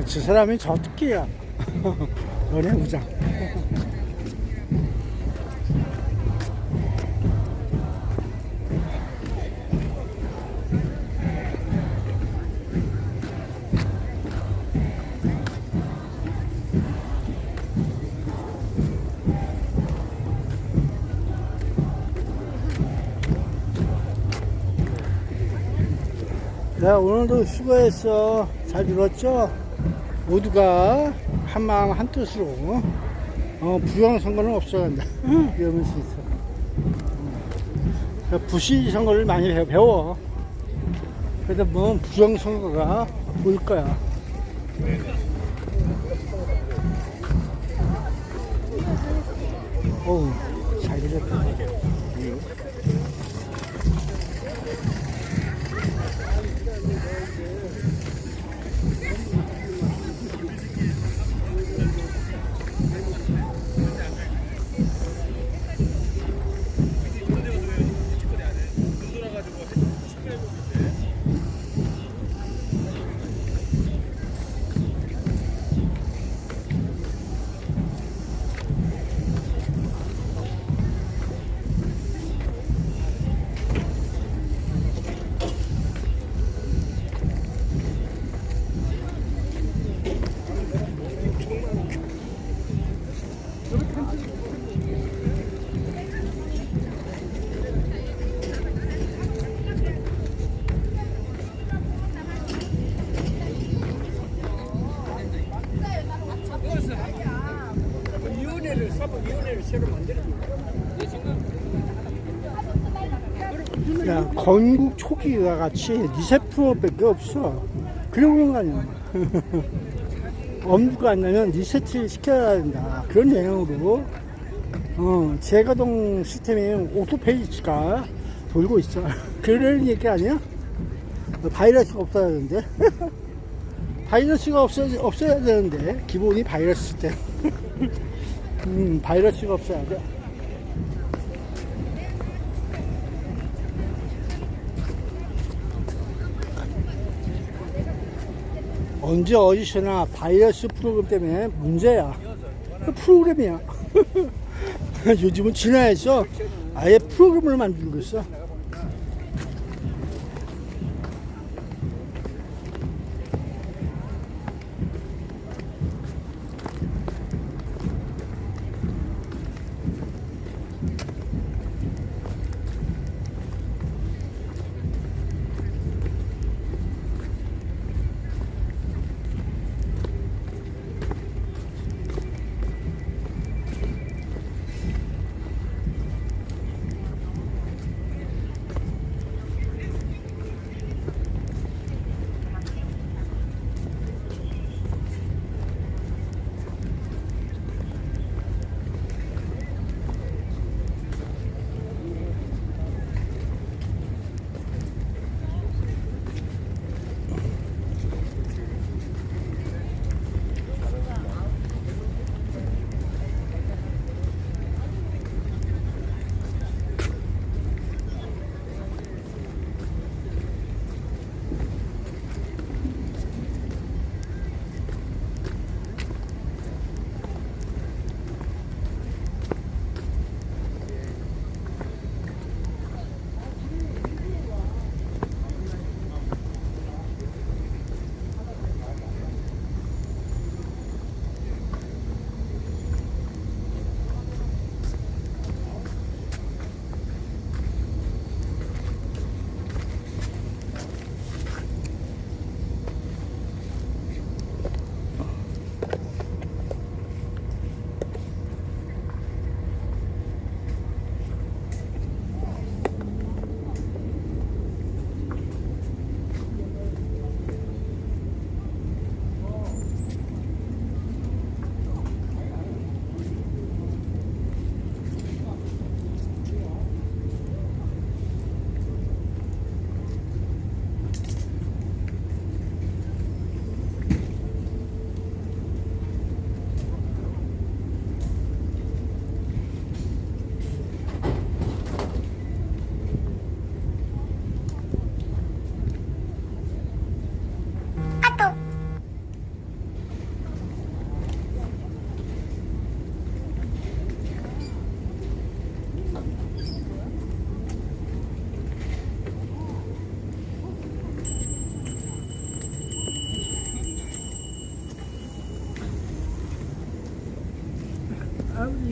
저 사람이 저 특기야. 연애부장. 야, 오늘도 수고했어. 잘 들었죠? 모두가 한마음 한뜻으로 부정선거는 없어야 한다. 이러면서 있어. 부시선거를 많이 배워. 그래도 뭐 부정선거가 보일 거야. 어우, 잘 들었다. 야, 건국 초기와 같이 니세 프로밖에 없어. 그런 거 아니야. 엄두가 안 나면 리세트 시켜야 된다. 그런 내용으로 재가동 시스템이 오토페이지가 돌고 있어. 그런 얘기 아니야? 바이러스가 없어야 되는데. 바이러스가 없어야 되는데 기본이 바이러스 때. 바이러스가 없어야 돼. 언제 어디서나 바이러스 프로그램 때문에 문제야. 프로그램이야. 요즘은 진화해서 아예 프로그램을 만들고 있어.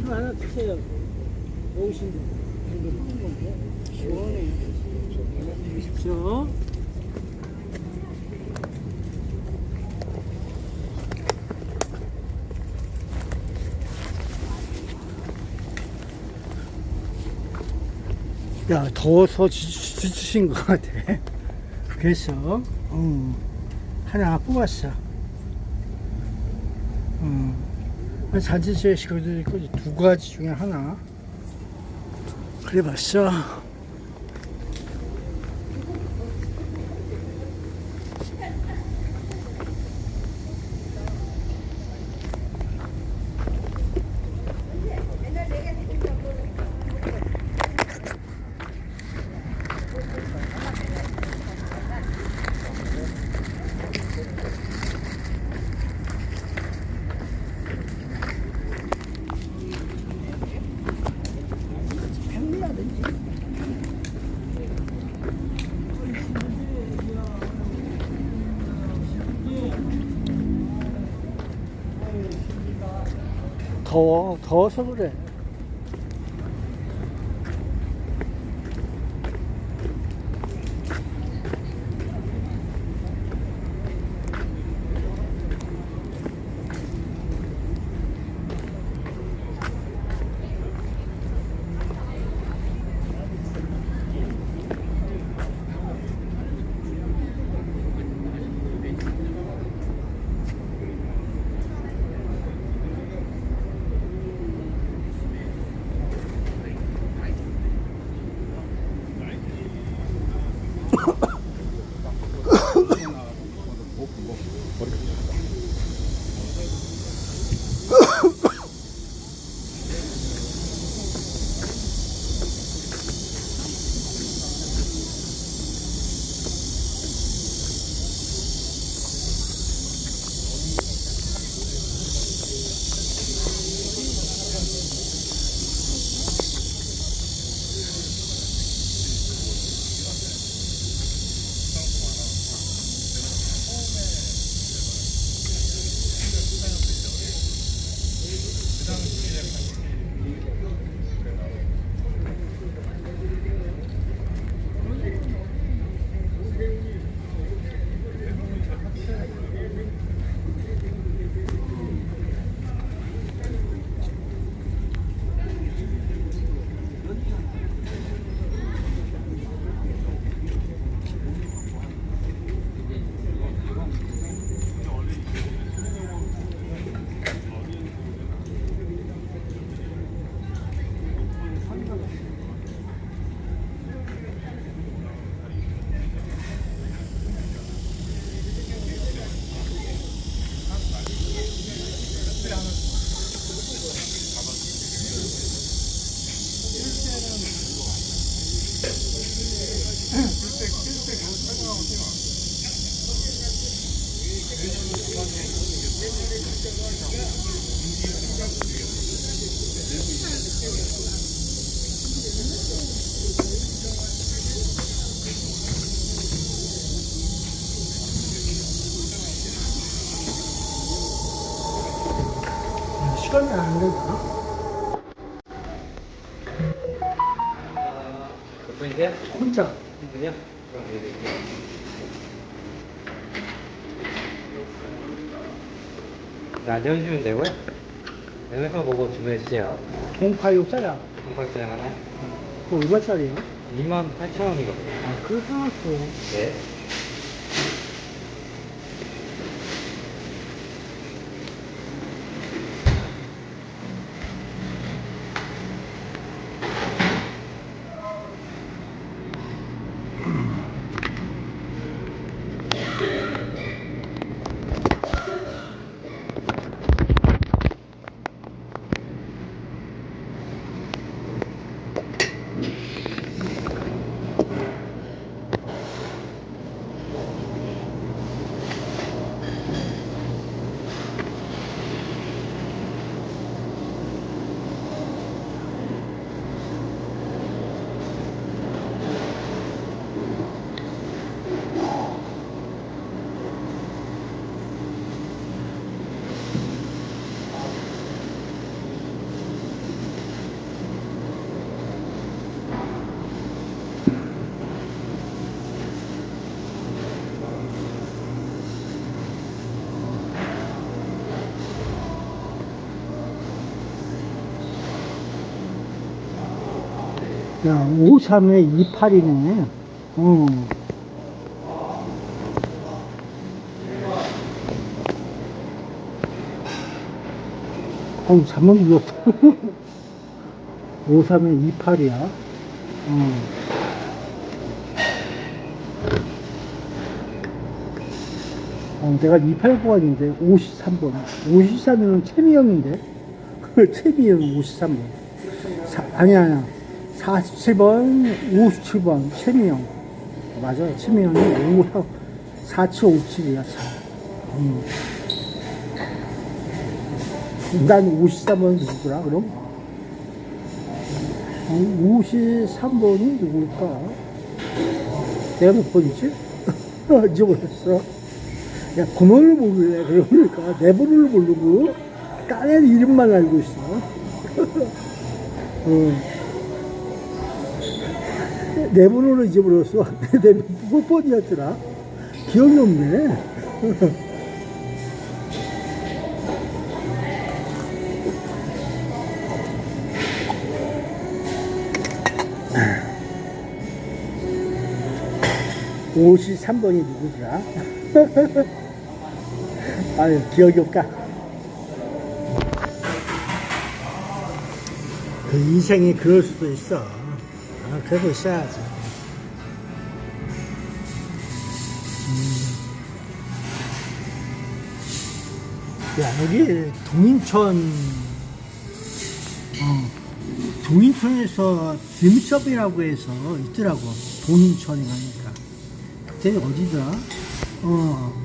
이거 하나 드세요. 오신 분. 이거 먹는 건데. 시원해. 드십시오. 야, 더워서 지치신 것 같아. 그래서, 하나 뽑았어. 잔치제 식구도 있고, 두 가지 중에 하나. 그래 봤어. 더워서 그래. 시간이 안 되나? 몇 분이세요? 혼자. 한 분이요? 그럼 드릴게요. 네, 앉아주시면 되고요. 메뉴판 보고 주문해주세요. 086짜리야. 한박스장 하나? 그거 얼마짜리야? 28,000원이거든요. 아, 그거 사놨어. 네. 야, 53에 28이네. 어우, 잠만 눌렀다. 53에 28이야. 내가 28번인데, 53번. 53은 채미형인데? 채미형 53번. 아니야. 47번, 57번, 채미형. 맞아요. 채미형이 4757이야, 난 53번은 누구더라, 그럼? 53번이 누굴까? 내가 몇 번이지? 잊어버렸어. 야, 번호를 모르래. 그러니까 내 번호를 모르고 딴 이름만 알고 있어. 내 번호를 잊어버렸어. 내 몇 번이었더라? 기억이 없네. 53번이 누구더라? 아유, 기억이 없다. 그 인생이 그럴 수도 있어. 그러고 있어야지. 야, 여기 동인천에서 딤섭이라고 해서 있더라고. 동인천이라니까. 그때 어디더라?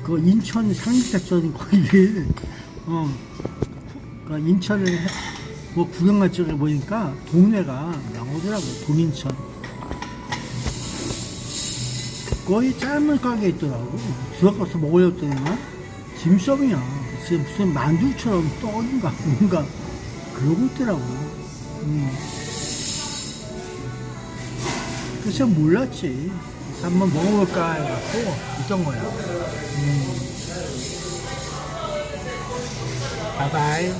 그 인천 상륙작전 거기, 그 인천을 뭐 구경 갈 적에 보니까 동네가 나오더라고. 동인천. 거의 짧은 가게 있더라고. 들어가서 먹으려고 했더니 딤섭이야. 무슨 만두처럼 떡인가 뭔가 그러고 있더라고. 그래서 몰랐지. 한번 먹어볼까 해갖고 있던 거야. 바이바이.